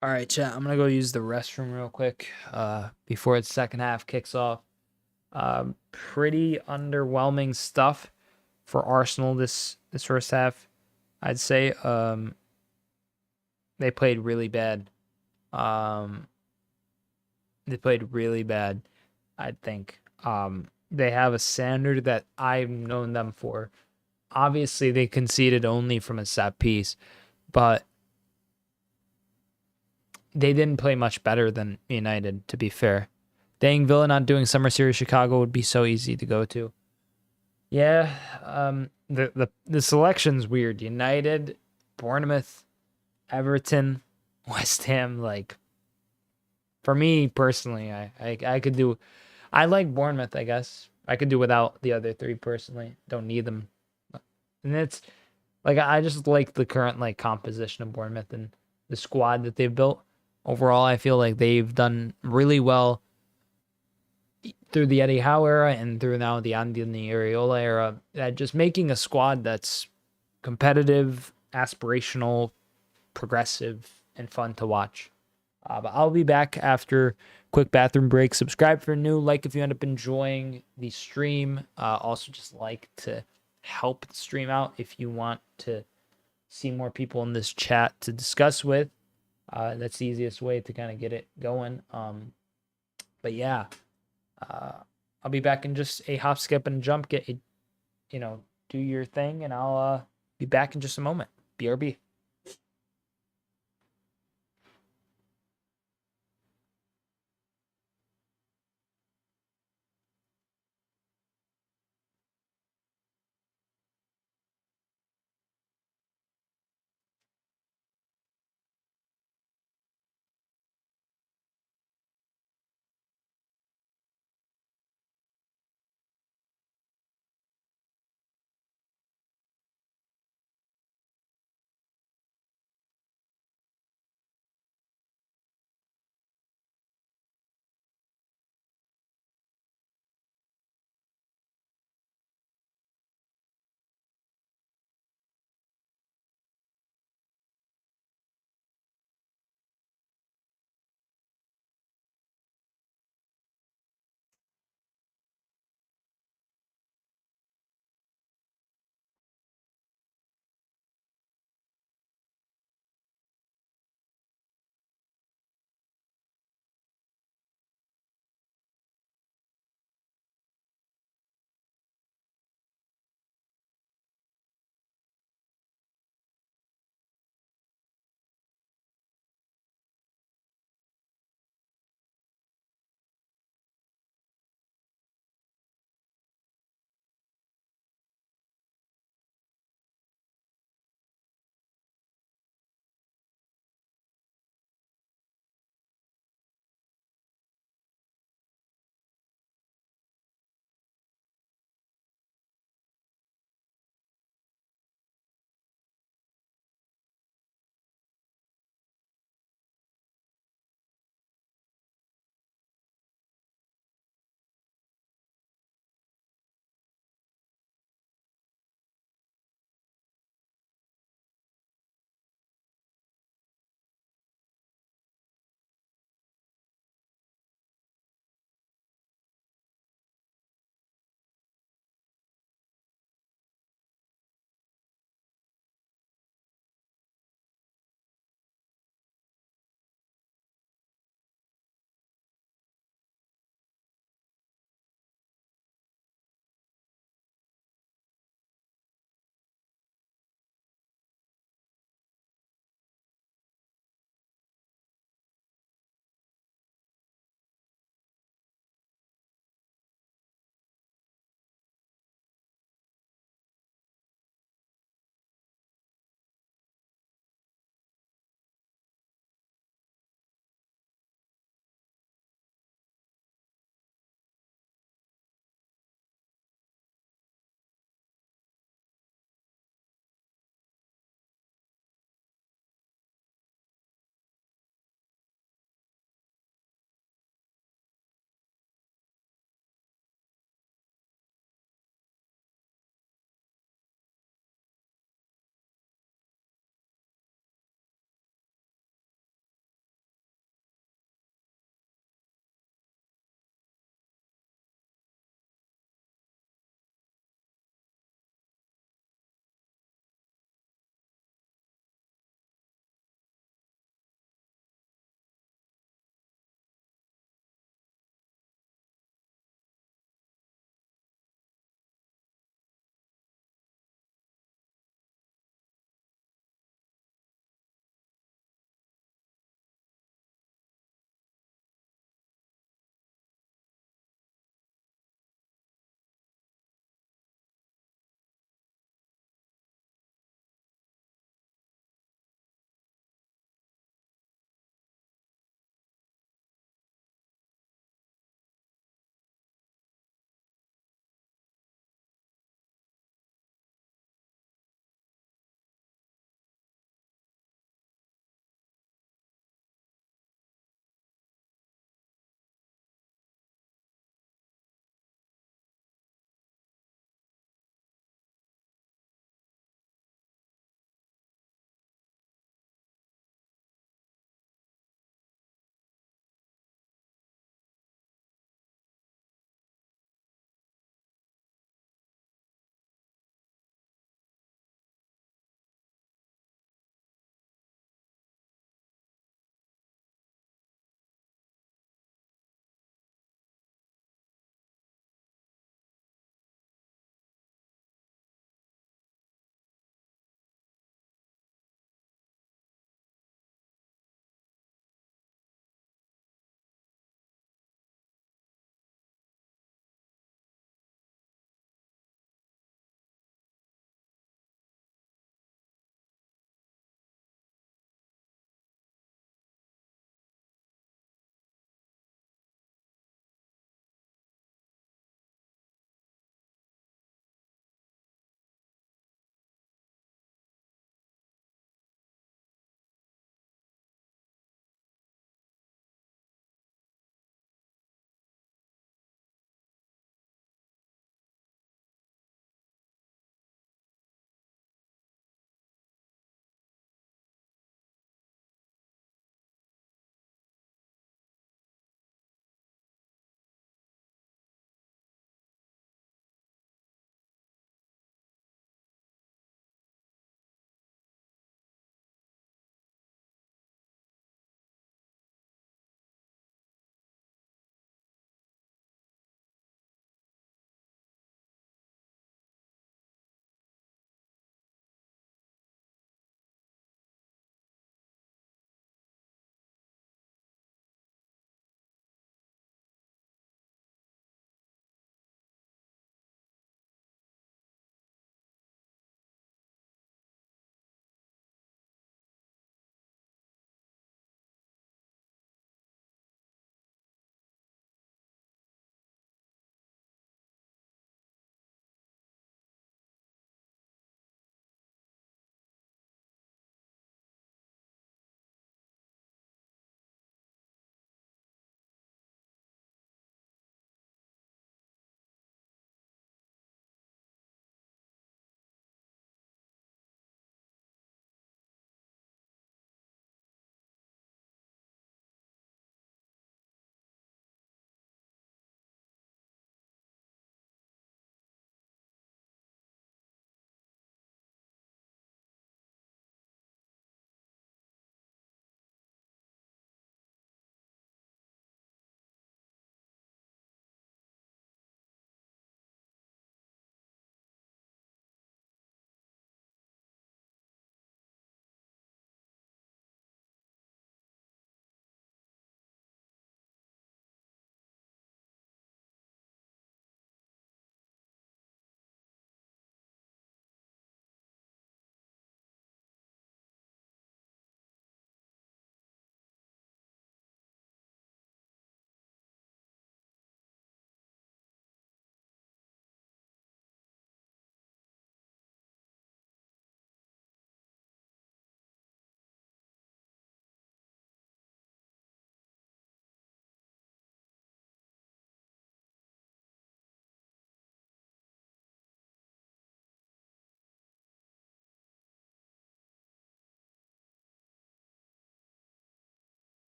All right, chat. I'm gonna go use the restroom real quick before the second half kicks off. Pretty underwhelming stuff for Arsenal this first half. I'd say they played really bad. Um, they played really bad. I think they have a standard that I've known them for. Obviously, they conceded only from a set piece, but they didn't play much better than United, to be fair. Dang, Villa not doing Summer Series Chicago would be so easy to go to. Yeah, the selection's weird. United, Bournemouth, Everton, West Ham. Like for me personally, I could do. I like Bournemouth. I guess I could do without the other three personally. Don't need them, and it's like I just like the current like composition of Bournemouth and the squad that they've built. Overall, I feel like they've done really well through the Eddie Howe era and through now the Andy and the Areola era, just making a squad that's competitive, aspirational, progressive, and fun to watch. But I'll be back after quick bathroom break. Subscribe for new, like if you end up enjoying the stream. Also, just like to help the stream out if you want to see more people in this chat to discuss with. That's the easiest way to kind of get it going. But yeah, uh, I'll be back in just a hop, skip, and jump. Get a, do your thing, and I'll be back in just a moment. BRB.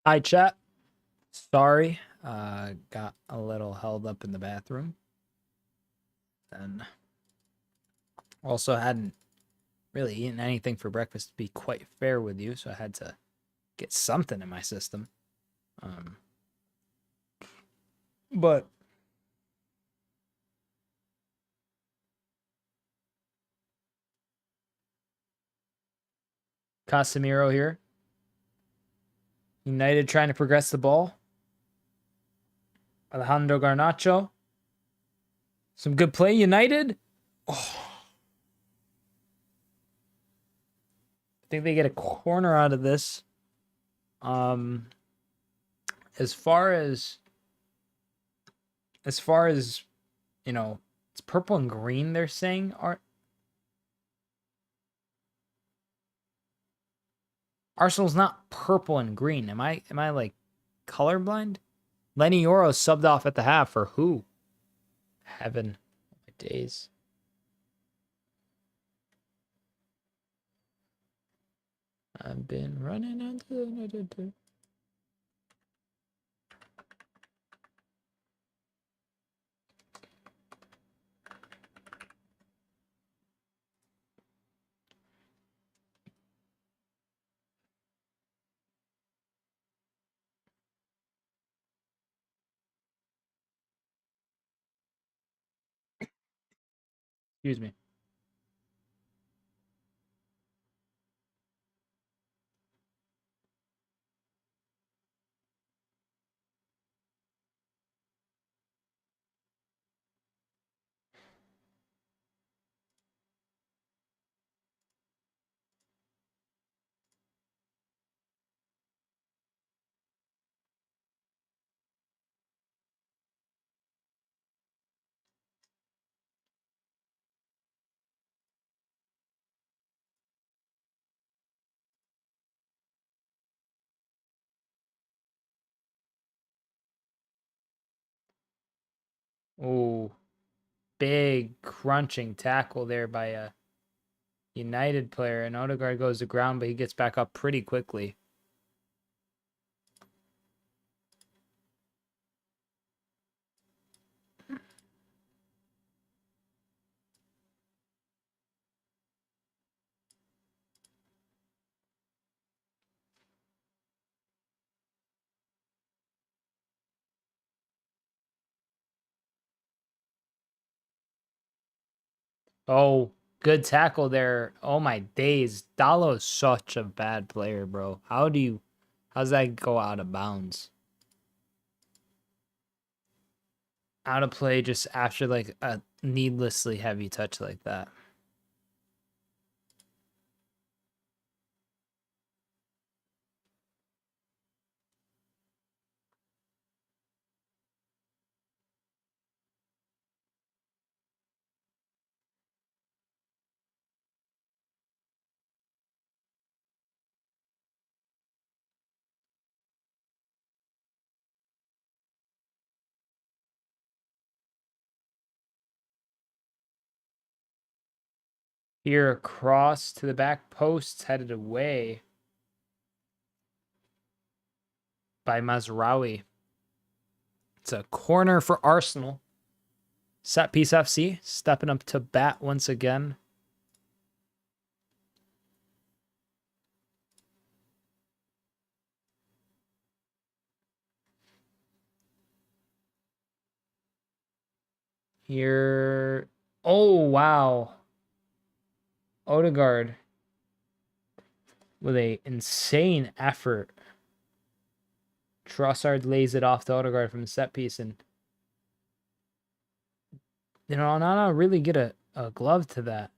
Hi, chat. Sorry, got a little held up in the bathroom. And also hadn't really eaten anything for breakfast to be quite fair with you, so I had to get something in my system. But Casemiro here. United trying to progress the ball. Alejandro Garnacho. Some good play, United. Oh. I think they get a corner out of this. As far as you know, it's purple and green. They're saying Arsenal's not purple and green. Am I like colorblind? Lenny Yoro subbed off at the half for who? Heaven, my days. I've been running into. Excuse me. Oh, big crunching tackle there by a United player, and Odegaard goes to ground, but he gets back up pretty quickly. Oh, good tackle there. Oh my days. Dalo's such a bad player, bro. How's that go out of bounds? Out of play just after like a needlessly heavy touch like that. Here, cross to the back post, headed away by Mazraoui. It's a corner for Arsenal. Set piece FC stepping up to bat once again. Here. Oh, wow. Odegaard with a insane effort. Trossard lays it off to Odegaard from the set piece, and Onana really get a glove to that.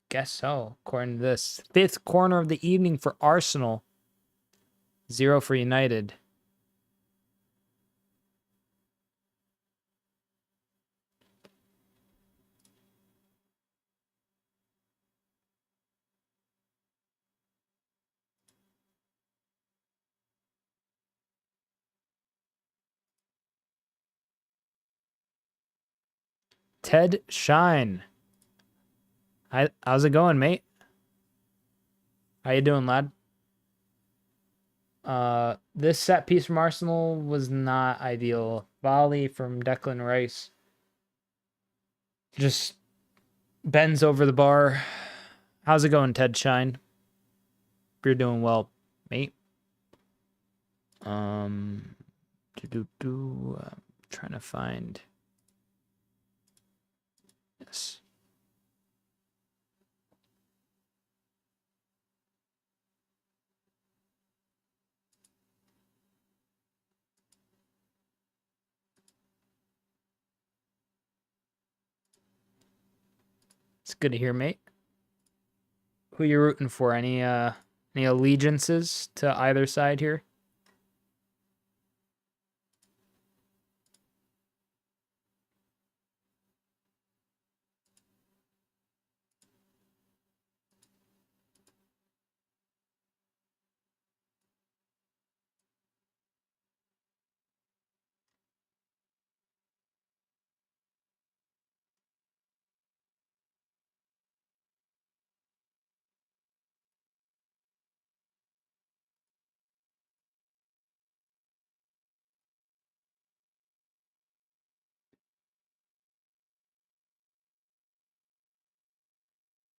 Guess so, according to this. 5th corner of the evening for Arsenal. 0 for United. Ted Shine. How's it going, mate? How you doing, lad? This set piece from Arsenal was not ideal. Volley from Declan Rice just bends over the bar. How's it going, Ted Shine? You're doing well, mate. I'm trying to find. Yes. It's good to hear, mate. Who you rooting for? Any allegiances to either side here?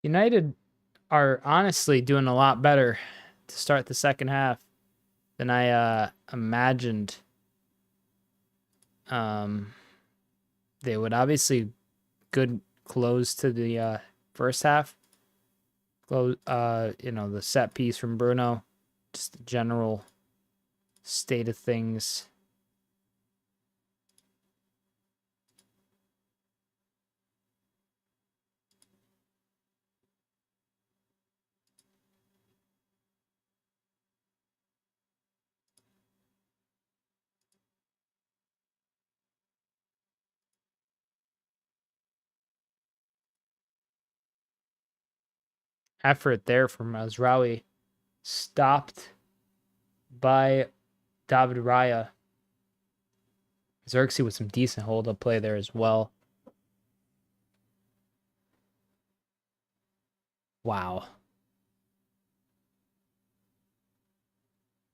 United are honestly doing a lot better to start the second half than I imagined. They would obviously good close to the first half. Close, the set piece from Bruno, just the general state of things. Effort there from Mazraoui, stopped by David Raya. Xerxes with some decent hold-up play there as well. Wow.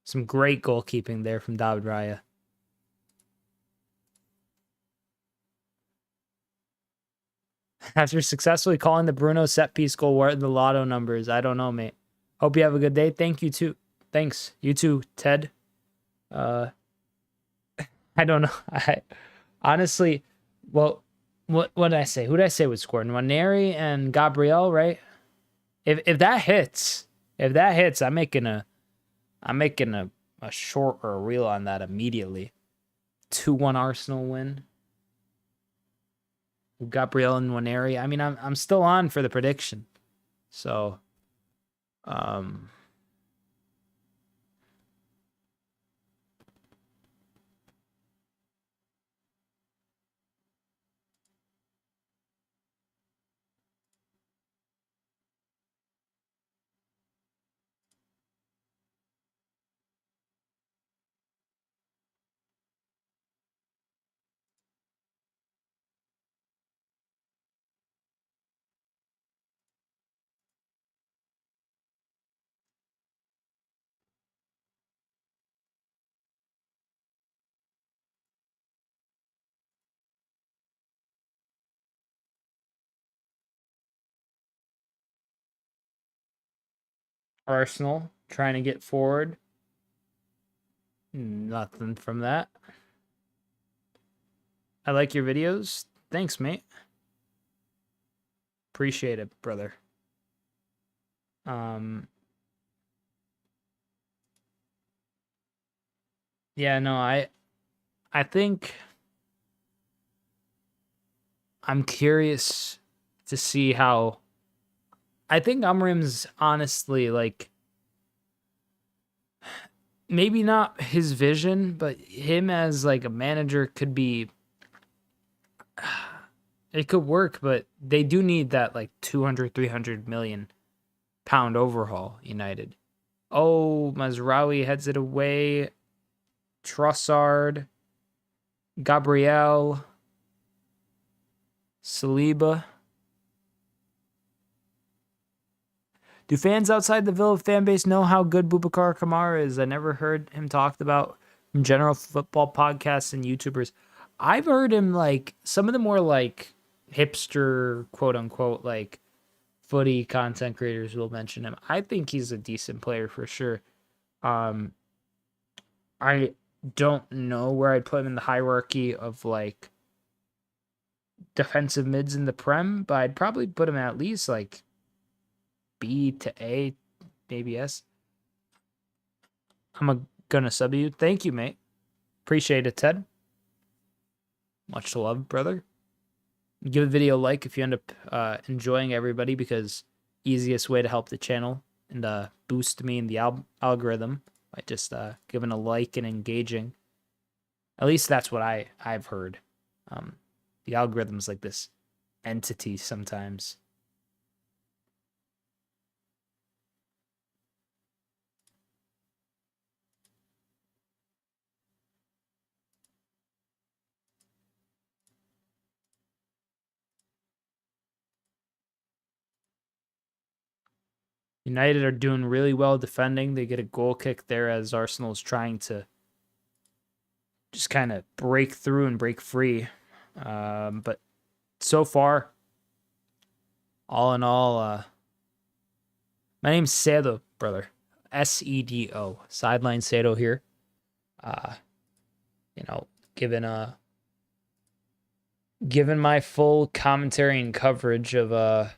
Some great goalkeeping there from David Raya. After successfully calling the Bruno set piece goal, what are the lotto numbers? I don't know, mate. Hope you have a good day. Thank you too. Thanks. You too, Ted. I don't know. I honestly, well, what did I say? Who did I say would score? Nwaneri and Gabriel, right? If that hits, I'm making a short or a reel on that immediately. 2-1 Arsenal win. Gabriel and Nwaneri. I mean, I'm still on for the prediction. So, Arsenal trying to get forward. Nothing from that. I like your videos. Thanks, mate. Appreciate it, brother. Yeah, no, I think I'm curious to see how. I think Amorim's honestly like maybe not his vision, but him as like a manager could be. It could work, but they do need that like 200, 300 million pound overhaul. United. Oh, Mazraoui heads it away. Trossard, Gabriel, Saliba. Do fans outside the Villa fan base know how good Boubacar Kamara is? I never heard him talked about from general football podcasts and YouTubers. I've heard him like some of the more like hipster, quote unquote, like footy content creators will mention him. I think he's a decent player for sure. I don't know where I'd put him in the hierarchy of like defensive mids in the Prem, but I'd probably put him at least like B to A, maybe S. Gonna sub you. Thank you, mate. Appreciate it, Ted. Much love, brother. Give the video a like if you end up enjoying, everybody, because easiest way to help the channel and boost me in the algorithm by just giving a like and engaging. At least that's what I've heard. The algorithm's like this entity sometimes. United are doing really well defending. They get a goal kick there as Arsenal is trying to just kind of break through and break free. But so far, all in all, my name's Sedo, brother. Sedo. Sideline Sedo here. Given my full commentary and coverage of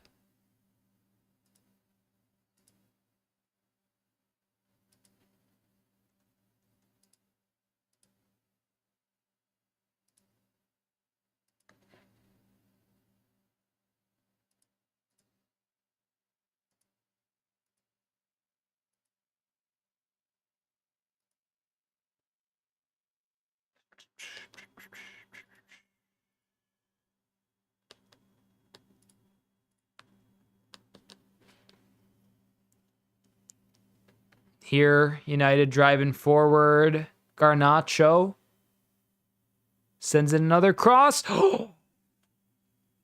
here, United driving forward. Garnacho sends in another cross.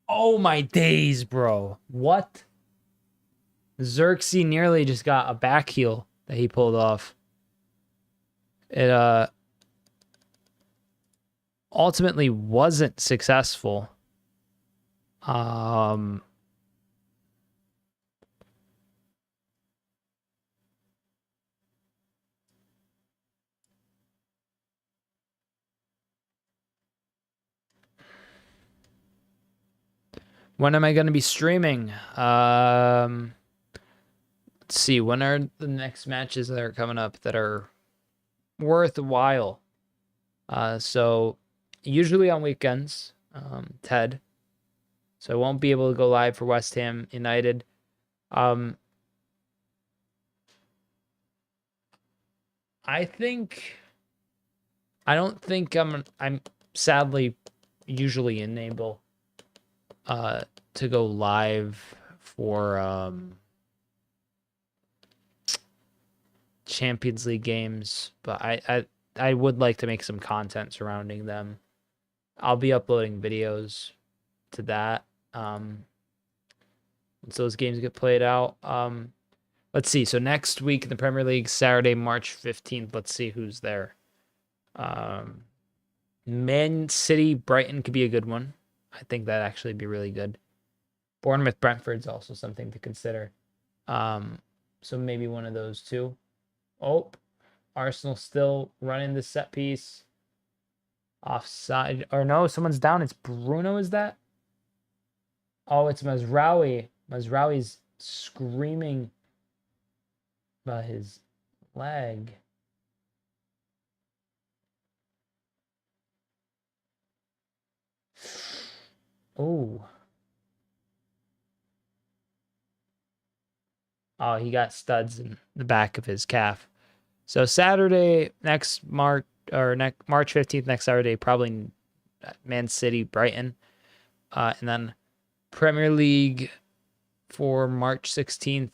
Oh my days, bro. What? Xerxes nearly just got a back heel that he pulled off. It ultimately wasn't successful. When am I going to be streaming? Let's see. When are the next matches that are coming up that are worthwhile? So usually on weekends, Ted. So I won't be able to go live for West Ham United. I don't think I'm sadly usually unable to go live for Champions League games, but I would like to make some content surrounding them. I'll be uploading videos to that once those games get played out. Let's see. So next week in the Premier League, Saturday, March 15th. Let's see who's there. Man City, Brighton could be a good one. I think that'd actually be really good. Bournemouth, Brentford's also something to consider. So maybe one of those two. Oh, Arsenal still running the set piece. Offside. Or no, someone's down. It's Bruno, is that? Oh, it's Mazraoui. Mazraoui's screaming about his leg. Oh. Oh, he got studs in the back of his calf. So Saturday, March 15th, next Saturday, probably Man City, Brighton. And then Premier League for March 16th,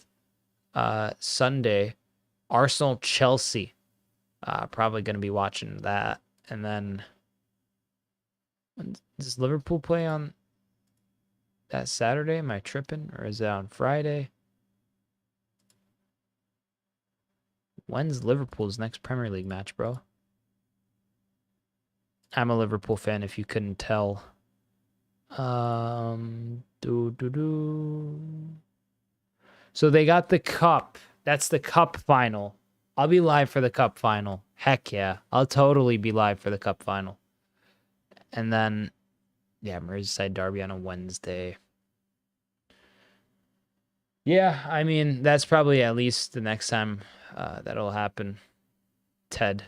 Sunday, Arsenal, Chelsea. Probably going to be watching that. And then does Liverpool play on that Saturday? Am I tripping? Or is it on Friday? When's Liverpool's next Premier League match, bro? I'm a Liverpool fan, if you couldn't tell. So they got the cup. That's the cup final. I'll be live for the cup final. Heck yeah. I'll totally be live for the cup final. And then, yeah, Merseyside Derby on a Wednesday. Yeah, I mean, that's probably at least the next time that'll happen. Ted.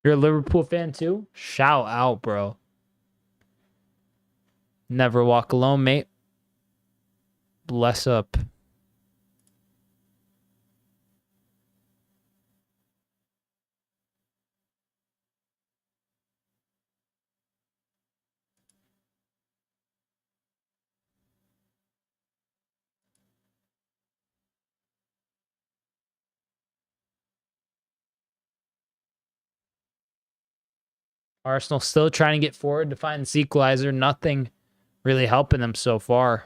You're a Liverpool fan too? Shout out, bro. Never walk alone, mate. Bless up. Arsenal still trying to get forward to find this equalizer. Nothing really helping them so far.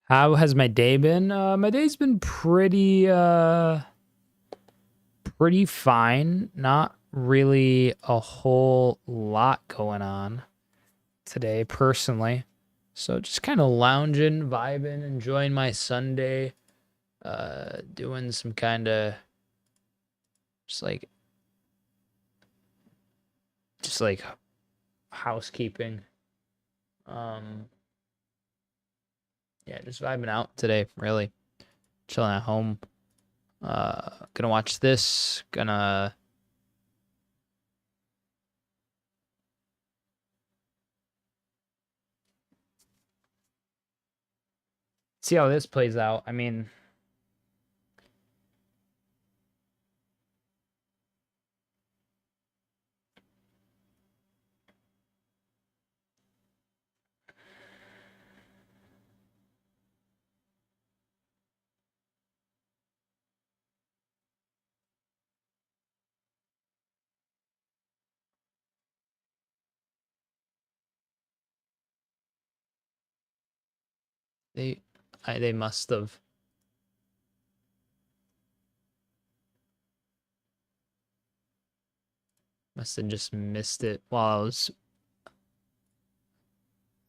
How has my day been? My day's been pretty fine. Not really a whole lot going on today personally. So just kind of lounging, vibing, enjoying my Sunday, doing some kind of just like housekeeping. Yeah, just vibing out today, really. Chilling at home. Gonna watch this. Gonna see how this plays out. I mean, they must have just missed it while I was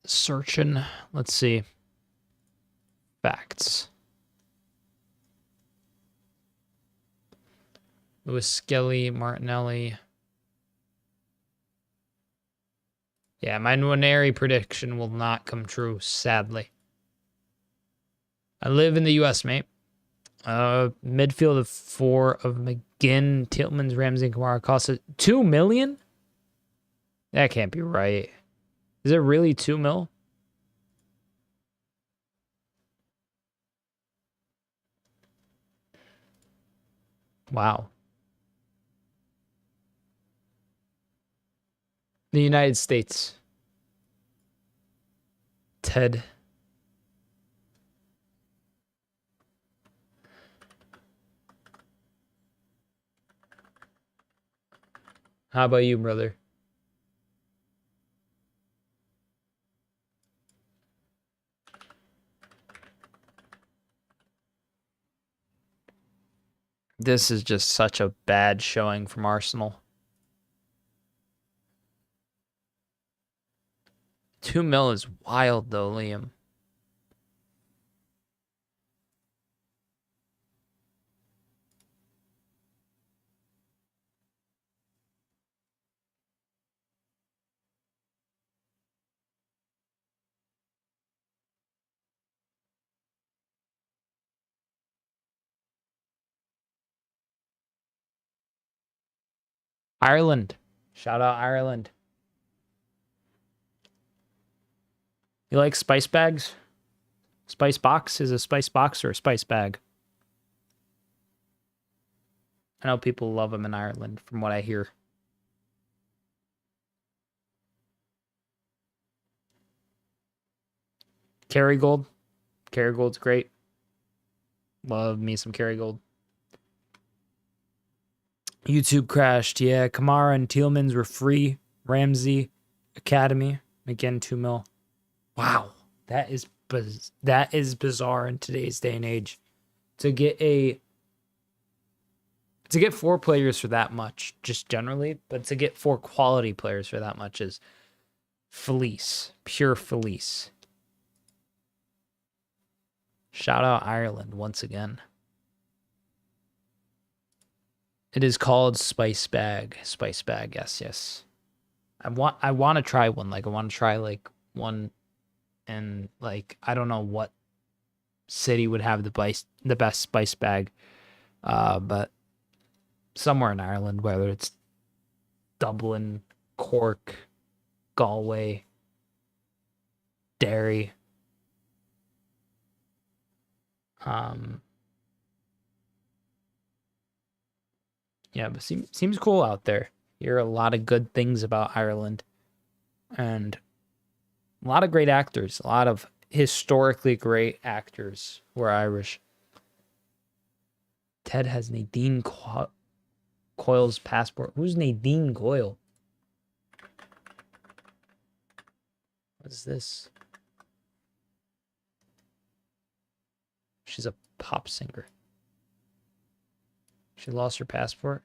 searching. Let's see. Facts. Lewis Skelly, Martinelli. Yeah, my Nwaneri prediction will not come true, sadly. I live in the U.S., mate. Midfield of 4 of McGinn, Tillmans, Ramsey, and Kamara costs $2 million? That can't be right. Is it really 2 mil? Wow. The United States. Ted. How about you, brother? This is just such a bad showing from Arsenal. 2 mil is wild, though, Liam. Ireland. Shout out Ireland. You like spice bags? Spice box? Is a spice box or a spice bag? I know people love them in Ireland from what I hear. Kerrygold. Kerrygold's great. Love me some Kerrygold. YouTube crashed. Yeah, Kamara and Tielemans were free. Ramsey, Academy. Again, 2 mil. Wow. That is bizarre in today's day and age. To get 4 players for that much, just generally, but to get 4 quality players for that much is fleece. Pure fleece. Shout out Ireland once again. It is called Spice Bag. Spice Bag, yes. I want to try one. Like I want to try like one, and like I don't know what city would have the best spice bag, but somewhere in Ireland, whether it's Dublin, Cork, Galway, Derry. Yeah, but seems cool out there. Hear a lot of good things about Ireland, and a lot of great actors. A lot of historically great actors who are Irish. Ted has Nadine Coyle's passport. Who's Nadine Coyle? What is this? She's a pop singer. She lost her passport.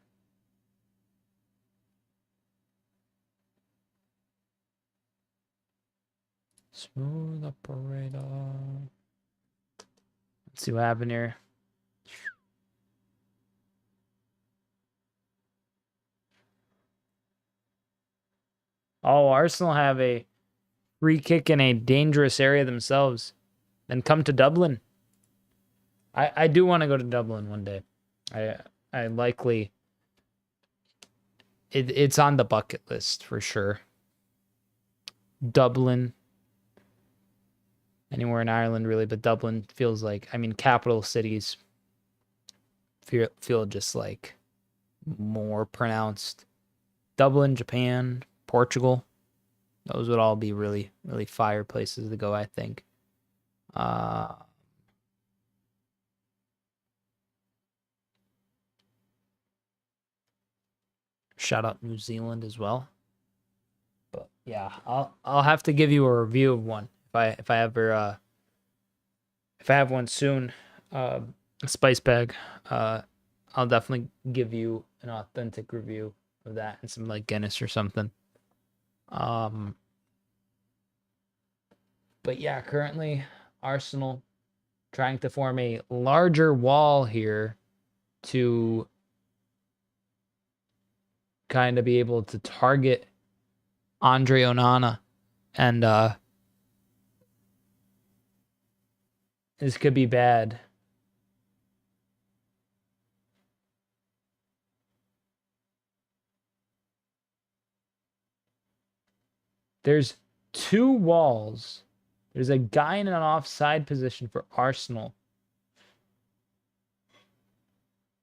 Smooth operator. Let's see what happened here. Oh, Arsenal have a free kick in a dangerous area themselves. Then come to Dublin. I do want to go to Dublin one day. I likely it's on the bucket list for sure. Dublin. Anywhere in Ireland really, but Dublin feels like, I mean, capital cities feel just like more pronounced. Dublin, Japan, Portugal. Those would all be really, really fire places to go, I think. Shout out New Zealand as well. But yeah, I'll have to give you a review of one if I ever if I have one soon. A spice bag. I'll definitely give you an authentic review of that and some like Guinness or something. But yeah, currently Arsenal trying to form a larger wall here to kind of be able to target Andre Onana, and this could be bad. There's 2 walls. There's a guy in an offside position for Arsenal.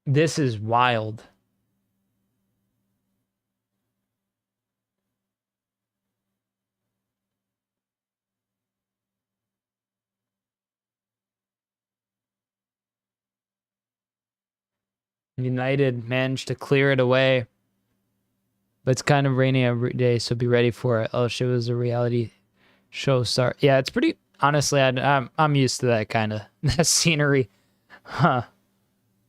This is wild. United managed to clear it away. But it's kind of rainy every day, so be ready for it. Oh, shit, was a reality show start. Yeah, it's pretty, honestly, I'm used to that kind of that scenery. Huh.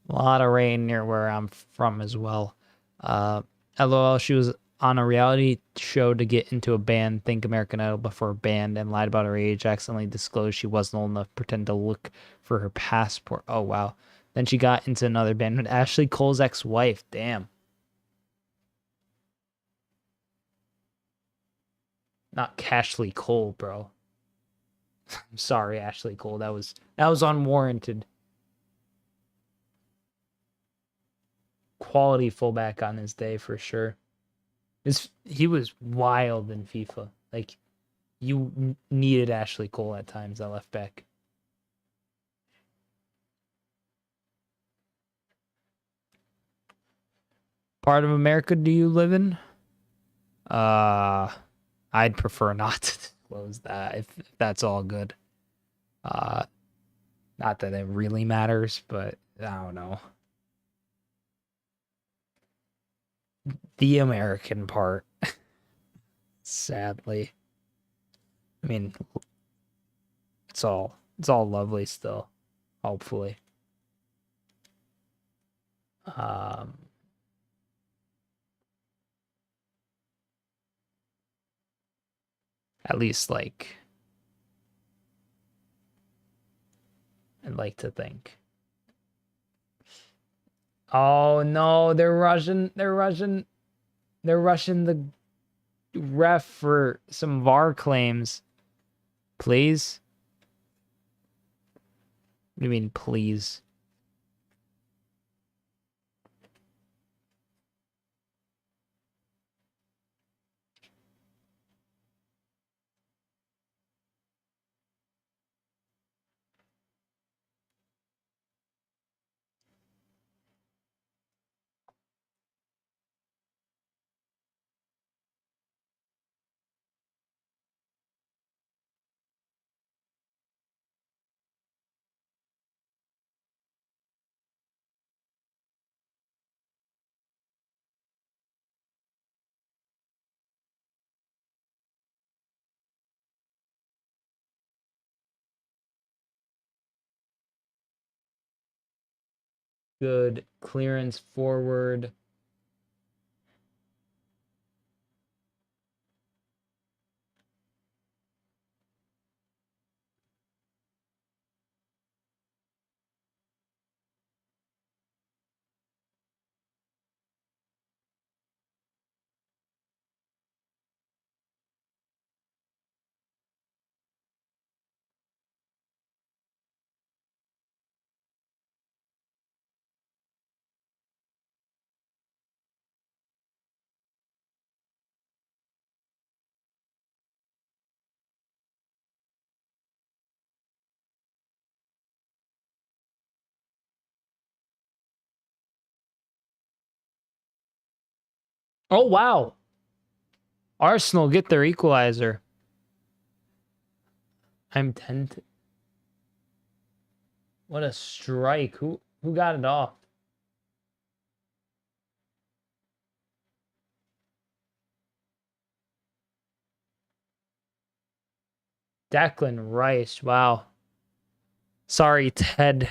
A lot of rain near where I'm from as well. LOL, she was on a reality show to get into a band, Think American Idol, before banned, and lied about her age, accidentally disclosed she wasn't old enough, pretend to look for her passport. Oh, wow. Then she got into another band with Ashley Cole's ex-wife. Damn. Not Cashley Cole, bro. I'm sorry, Ashley Cole. That was unwarranted. Quality fullback on his day for sure. He was wild in FIFA. Like, you needed Ashley Cole at times at left back. Part of America do you live in? I'd prefer not to disclose that if that's all good. Uh, Not that it really matters, but I don't know. The American part, sadly. I mean, it's all lovely still, hopefully. Um, at least like I'd like to think. Oh no, they're rushing the ref for some VAR claims. Please? What do you mean, please? Good clearance forward. Oh wow. Arsenal get their equalizer. I'm tempted. What a strike. Who got it off? Declan Rice. Wow. Sorry, Ted.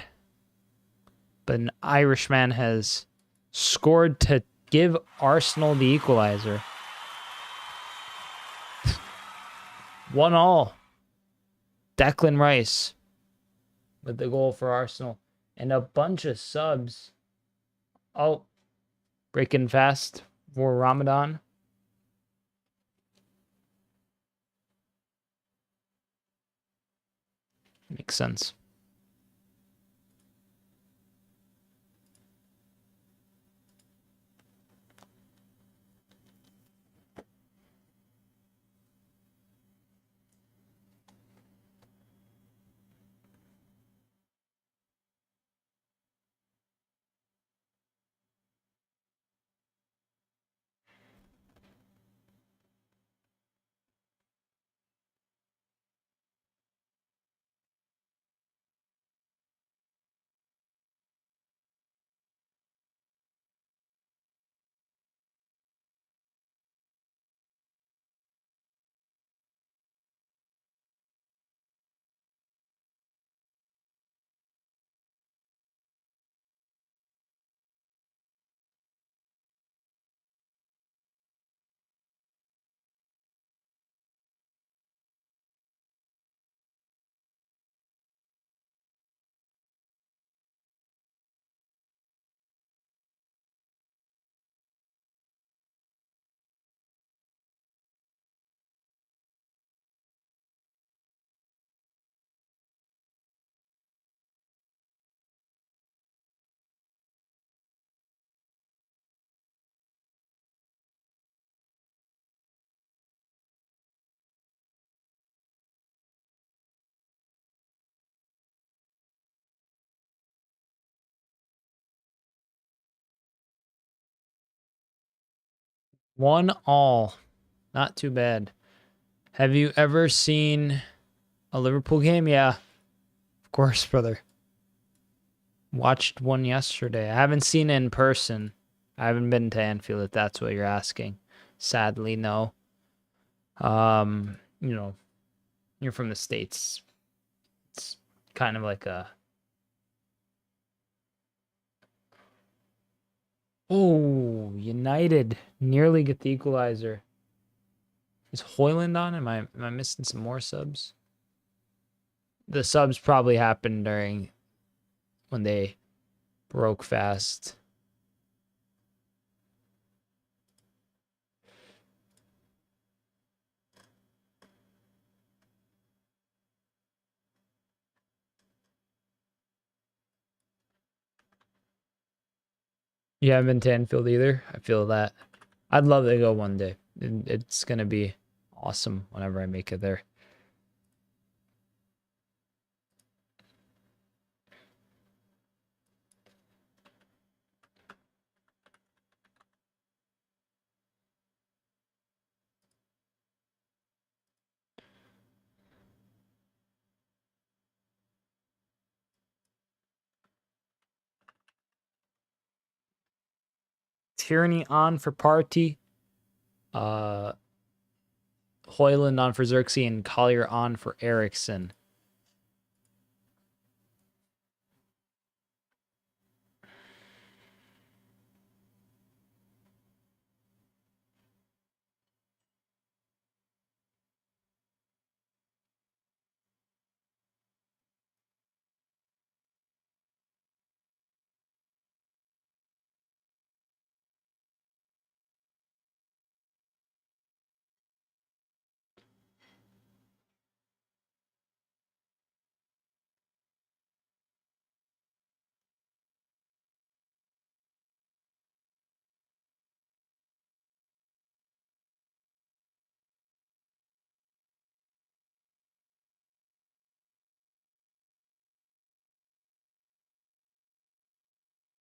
But an Irishman has scored to give Arsenal the equalizer. 1-1. Declan Rice with the goal for Arsenal. And a bunch of subs. Oh, breaking fast for Ramadan. Makes sense. 1-1. Not too bad. Have you ever seen a Liverpool game? Yeah, of course, brother. Watched one yesterday. I haven't seen it in person. I haven't been to Anfield, if that's what you're asking. Sadly, no. You know, you're from the States. It's kind of like a... Oh, United nearly get the equalizer. Is Hoyland on? Am I missing some more subs? The subs probably happened during when they broke fast. You haven't been to Anfield either? I feel that. I'd love to go one day. It's going to be awesome whenever I make it there. Tierney on for Party. Hoyland on for Xerxes and Collier on for Eriksson.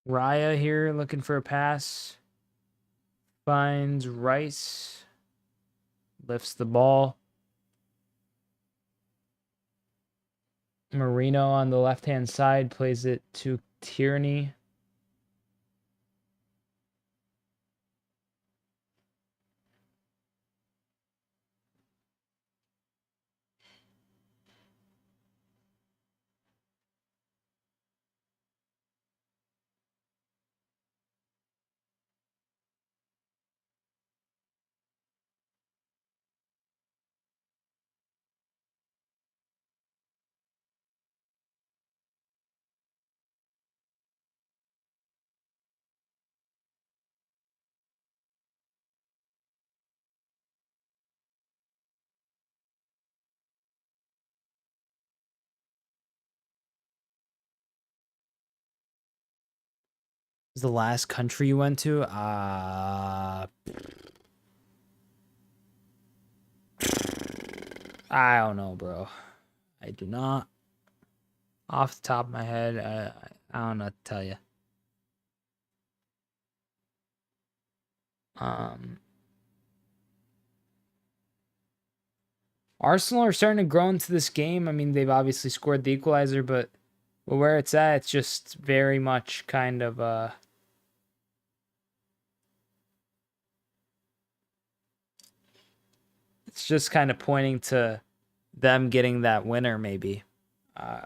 Raya here looking for a pass. Finds Rice. Lifts the ball. Marino on the left-hand side plays it to Tierney. Is the last country you went to? I don't know, bro. I do not. Off the top of my head, I don't know what to tell you. Um, Arsenal are starting to grow into this game. I mean, they've obviously scored the equalizer, but where it's at, it's just very much kind of it's just kind of pointing to them getting that winner, maybe. Uh,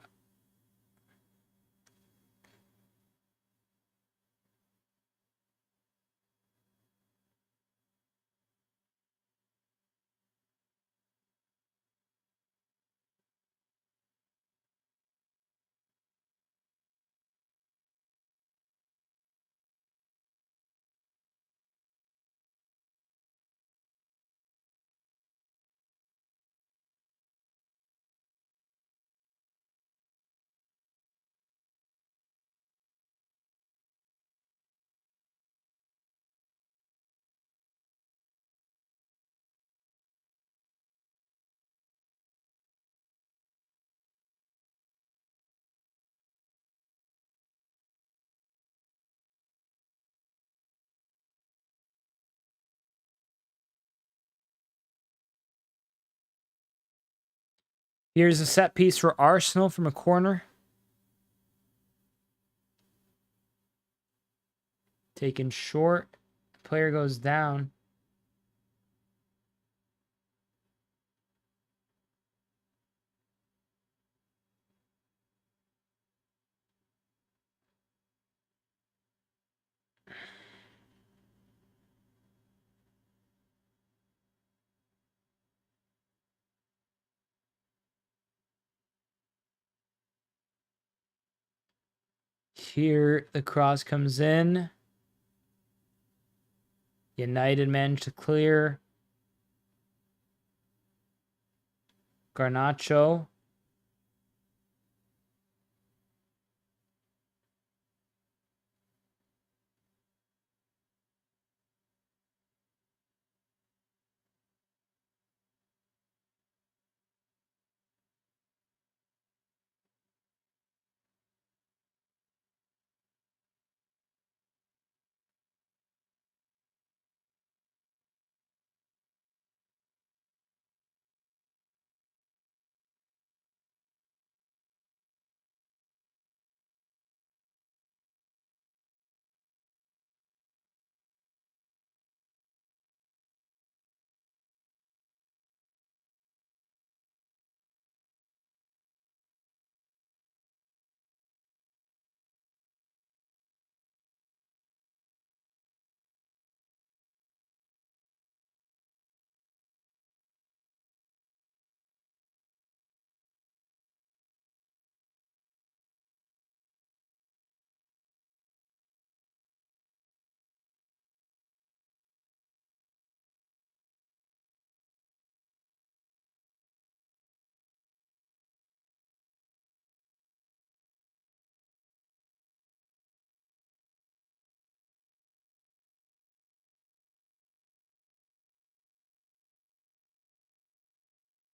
Here's a set piece for Arsenal from a corner. Taken short. Player goes down. Here the cross comes in. United managed to clear. Garnacho.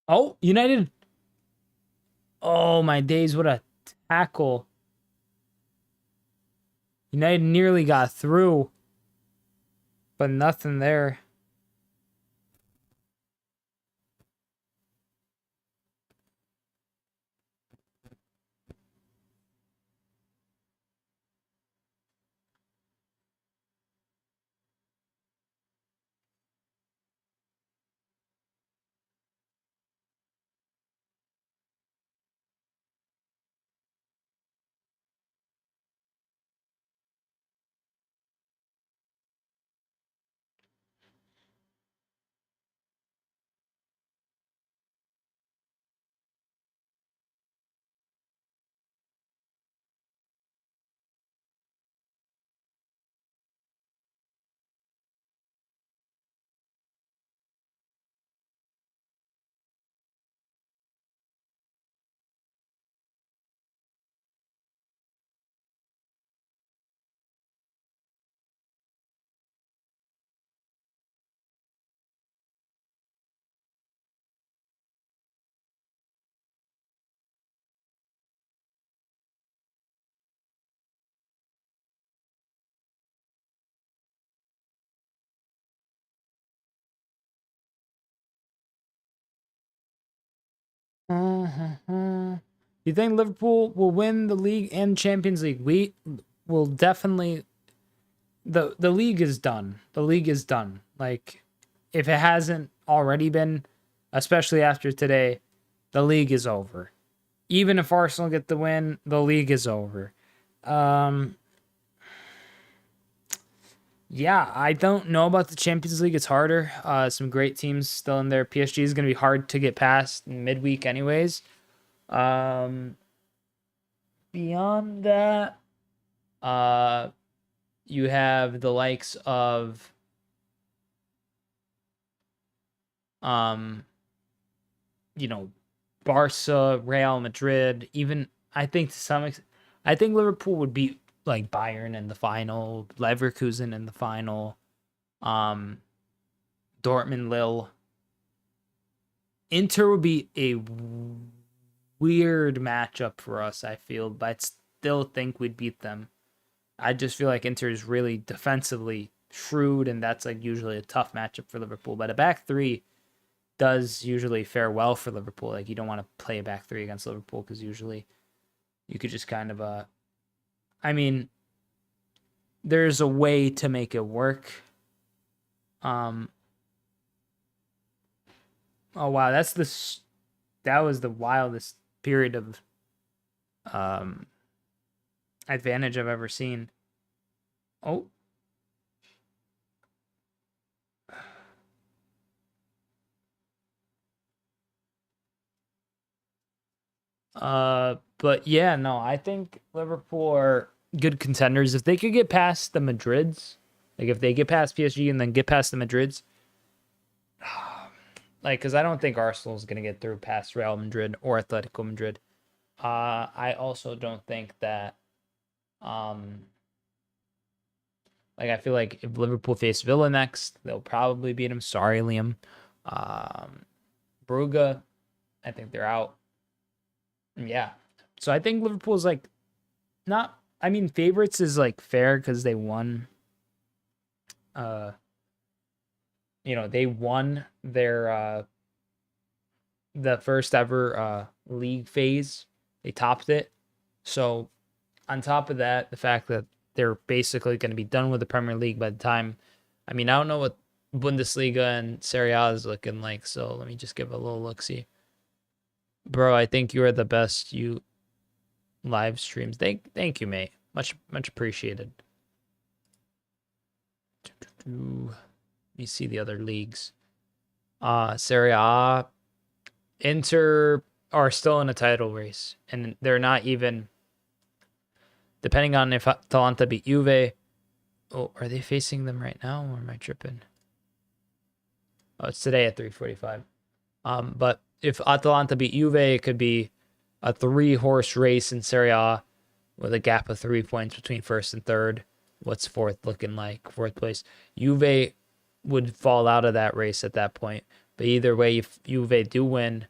Oh, United. Oh, my days. What a tackle. United nearly got through, but nothing there. You think Liverpool will win the league and Champions League? We will definitely. The league is done. The league is done. Like, if it hasn't already been, especially after today, the league is over. Even if Arsenal get the win, the league is over. Yeah, I don't know about the Champions League. It's harder. Some great teams still in there. PSG is going to be hard to get past in midweek, anyways. Um, Beyond that, uh, you have the likes of um, you know, Barca, Real Madrid, even I think to some extent, I think Liverpool would beat like Bayern in the final, Leverkusen in the final, um, Dortmund, Lille. Inter would be a weird matchup for us, I feel, but I still think we'd beat them. I just feel like Inter is really defensively shrewd, and that's like usually a tough matchup for Liverpool. But a back three, does usually fare well for Liverpool. Like, you don't want to play a back three against Liverpool because usually you could just kind of I mean, there's a way to make it work. Oh wow, that was the wildest period of advantage I've ever seen. Oh. But yeah, no, I think Liverpool are good contenders. If they could get past the Madrids, like if they get past PSG and then get past the Madrids, like, because I don't think Arsenal is going to get through past Real Madrid or Atletico Madrid. I also don't think that, like, I feel like if Liverpool face Villa next, they'll probably beat them. Sorry, Liam. Brugge, I think they're out. Yeah. So I think Liverpool's like not, I mean, favorites is like fair because they won. They won their the first ever league phase. They topped it. So on top of that, the fact that they're basically going to be done with the Premier League by the time, I mean, I don't know what Bundesliga and Serie A is looking like, so let me just give a little look-see. Bro, I think you are the best. You live streams. Thank you, mate. Much appreciated. Let me see the other leagues. Serie A, Inter are still in a title race, and they're not even, depending on if Atalanta beat Juve. Oh, are they facing them right now, or am I tripping? Oh, it's today at 3:45. But if Atalanta beat Juve, it could be a 3-horse race in Serie A with a gap of 3 points between first and third. What's fourth looking like? Fourth place. Juve would fall out of that race at that point. But either way, if Juve do win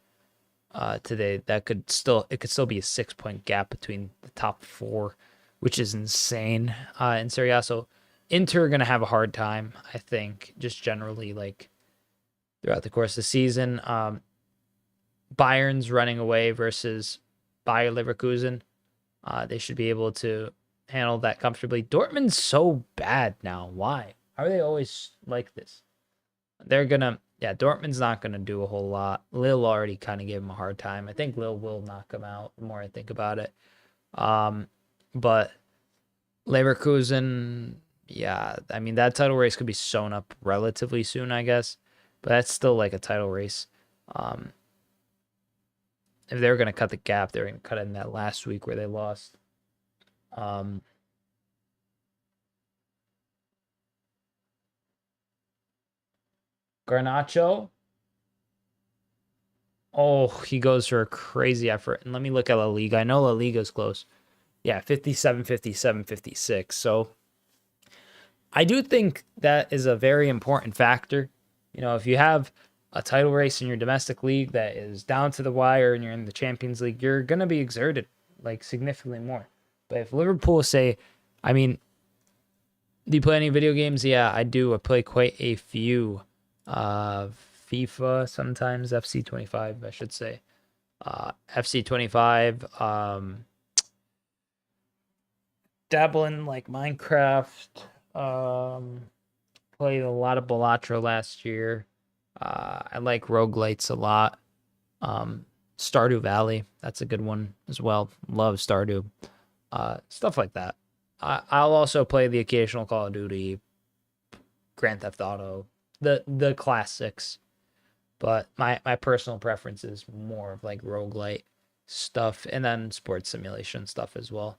today, it could still be a 6-point gap between the top 4, which is insane in Serie A. So Inter are going to have a hard time, I think, just generally, like, throughout the course of the season. Bayern's running away versus Bayer Leverkusen. They should be able to handle that comfortably. Dortmund's so bad now. Why? How are they always like this? Dortmund's not going to do a whole lot. Lille already kind of gave him a hard time. I think Lille will knock him out the more I think about it. But Leverkusen, yeah, I mean, that title race could be sewn up relatively soon, I guess. But that's still like a title race. If they're going to cut the gap, they're going to cut it in that last week where they lost. Garnacho. Oh, he goes for a crazy effort. And let me look at La Liga. I know La Liga's close. Yeah, 57, 57, 56. So I do think that is a very important factor. If you have a title race in your domestic league that is down to the wire and you're in the Champions League, you're going to be exerted like significantly more. But if Liverpool say, I mean, do you play any video games? Yeah, I do. I play quite a few. FIFA, sometimes FC25, I should say. FC25, dabble in like Minecraft. Played a lot of Balatro last year. I like roguelites a lot. Stardew Valley, that's a good one as well. Love Stardew. Stuff like that. I'll also play the occasional Call of Duty, Grand Theft Auto, the classics. But my personal preference is more of like roguelite stuff, and then sports simulation stuff as well.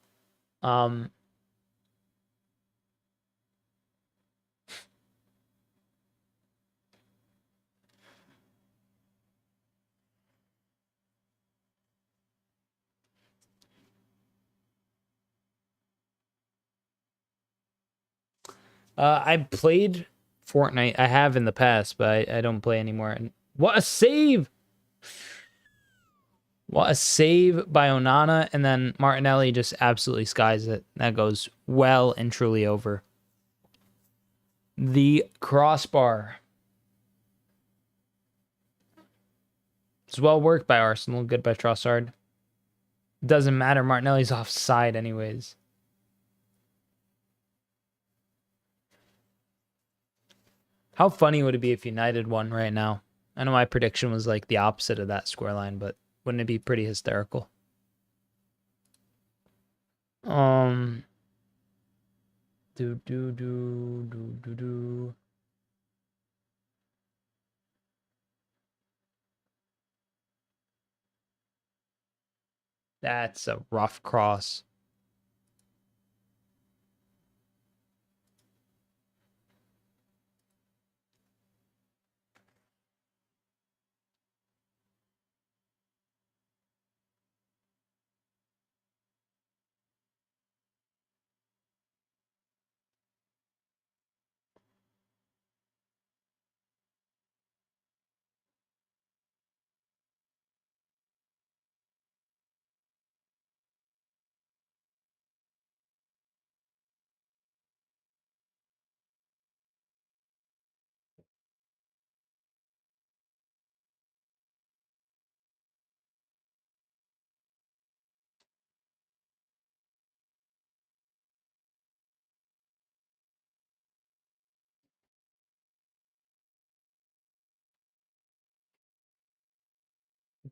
I played Fortnite. I have in the past, but I don't play anymore. And what a save! What a save by Onana, and then Martinelli just absolutely skies it. That goes well and truly over. The crossbar. It's well worked by Arsenal. Good by Trossard. Doesn't matter. Martinelli's offside anyways. How funny would it be if United won right now? I know my prediction was like the opposite of that scoreline, but wouldn't it be pretty hysterical? Do do do do do do. That's a rough cross.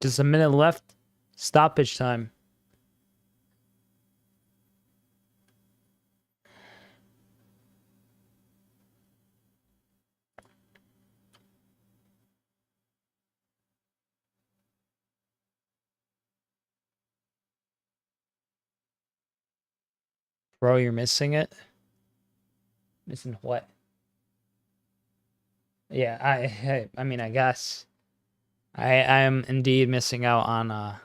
Just a minute left. Stoppage time. Bro, you're missing it. Missing what? Yeah, I mean, I guess I am indeed missing out on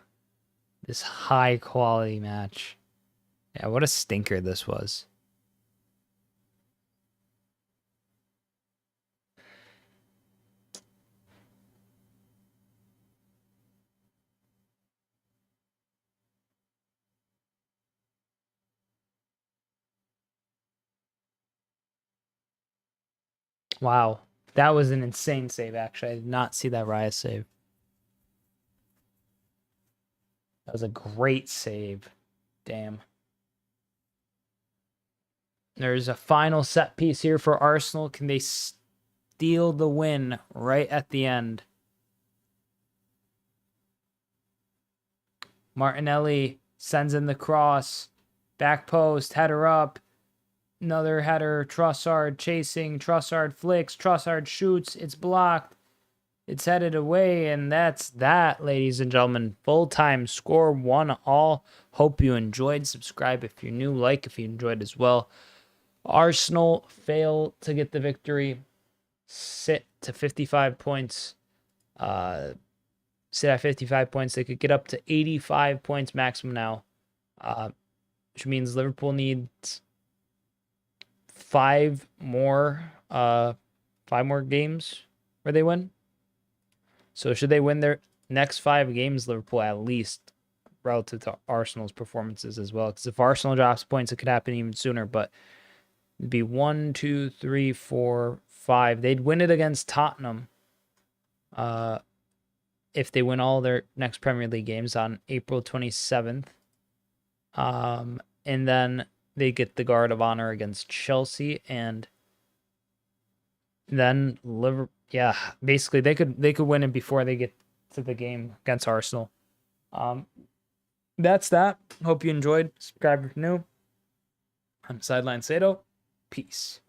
this high quality match. Yeah, what a stinker this was. Wow. That was an insane save, actually. I did not see that Raya save. That was a great save. Damn. There's a final set piece here for Arsenal. Can they steal the win right at the end? Martinelli sends in the cross. Back post, header up. Another header. Trossard chasing. Trossard flicks. Trossard shoots. It's blocked. It's headed away, and that's that, ladies and gentlemen. Full-time score, 1-1. Hope you enjoyed. Subscribe if you're new. Like if you enjoyed as well. Arsenal fail to get the victory. Sit to 55 points. Sit at 55 points. They could get up to 85 points maximum now, which means Liverpool needs five more games where they win. So should they win their next 5 games, Liverpool at least, relative to Arsenal's performances as well? Because if Arsenal drops points, it could happen even sooner. But it'd be 1, 2, 3, 4, 5. They'd win it against Tottenham if they win all their next Premier League games on April 27th. And then they get the guard of honor against Chelsea, and then basically they could win it before they get to the game against Arsenal. That's that. Hope you enjoyed. Subscribe if you're new. I'm Sideline Sato. Peace.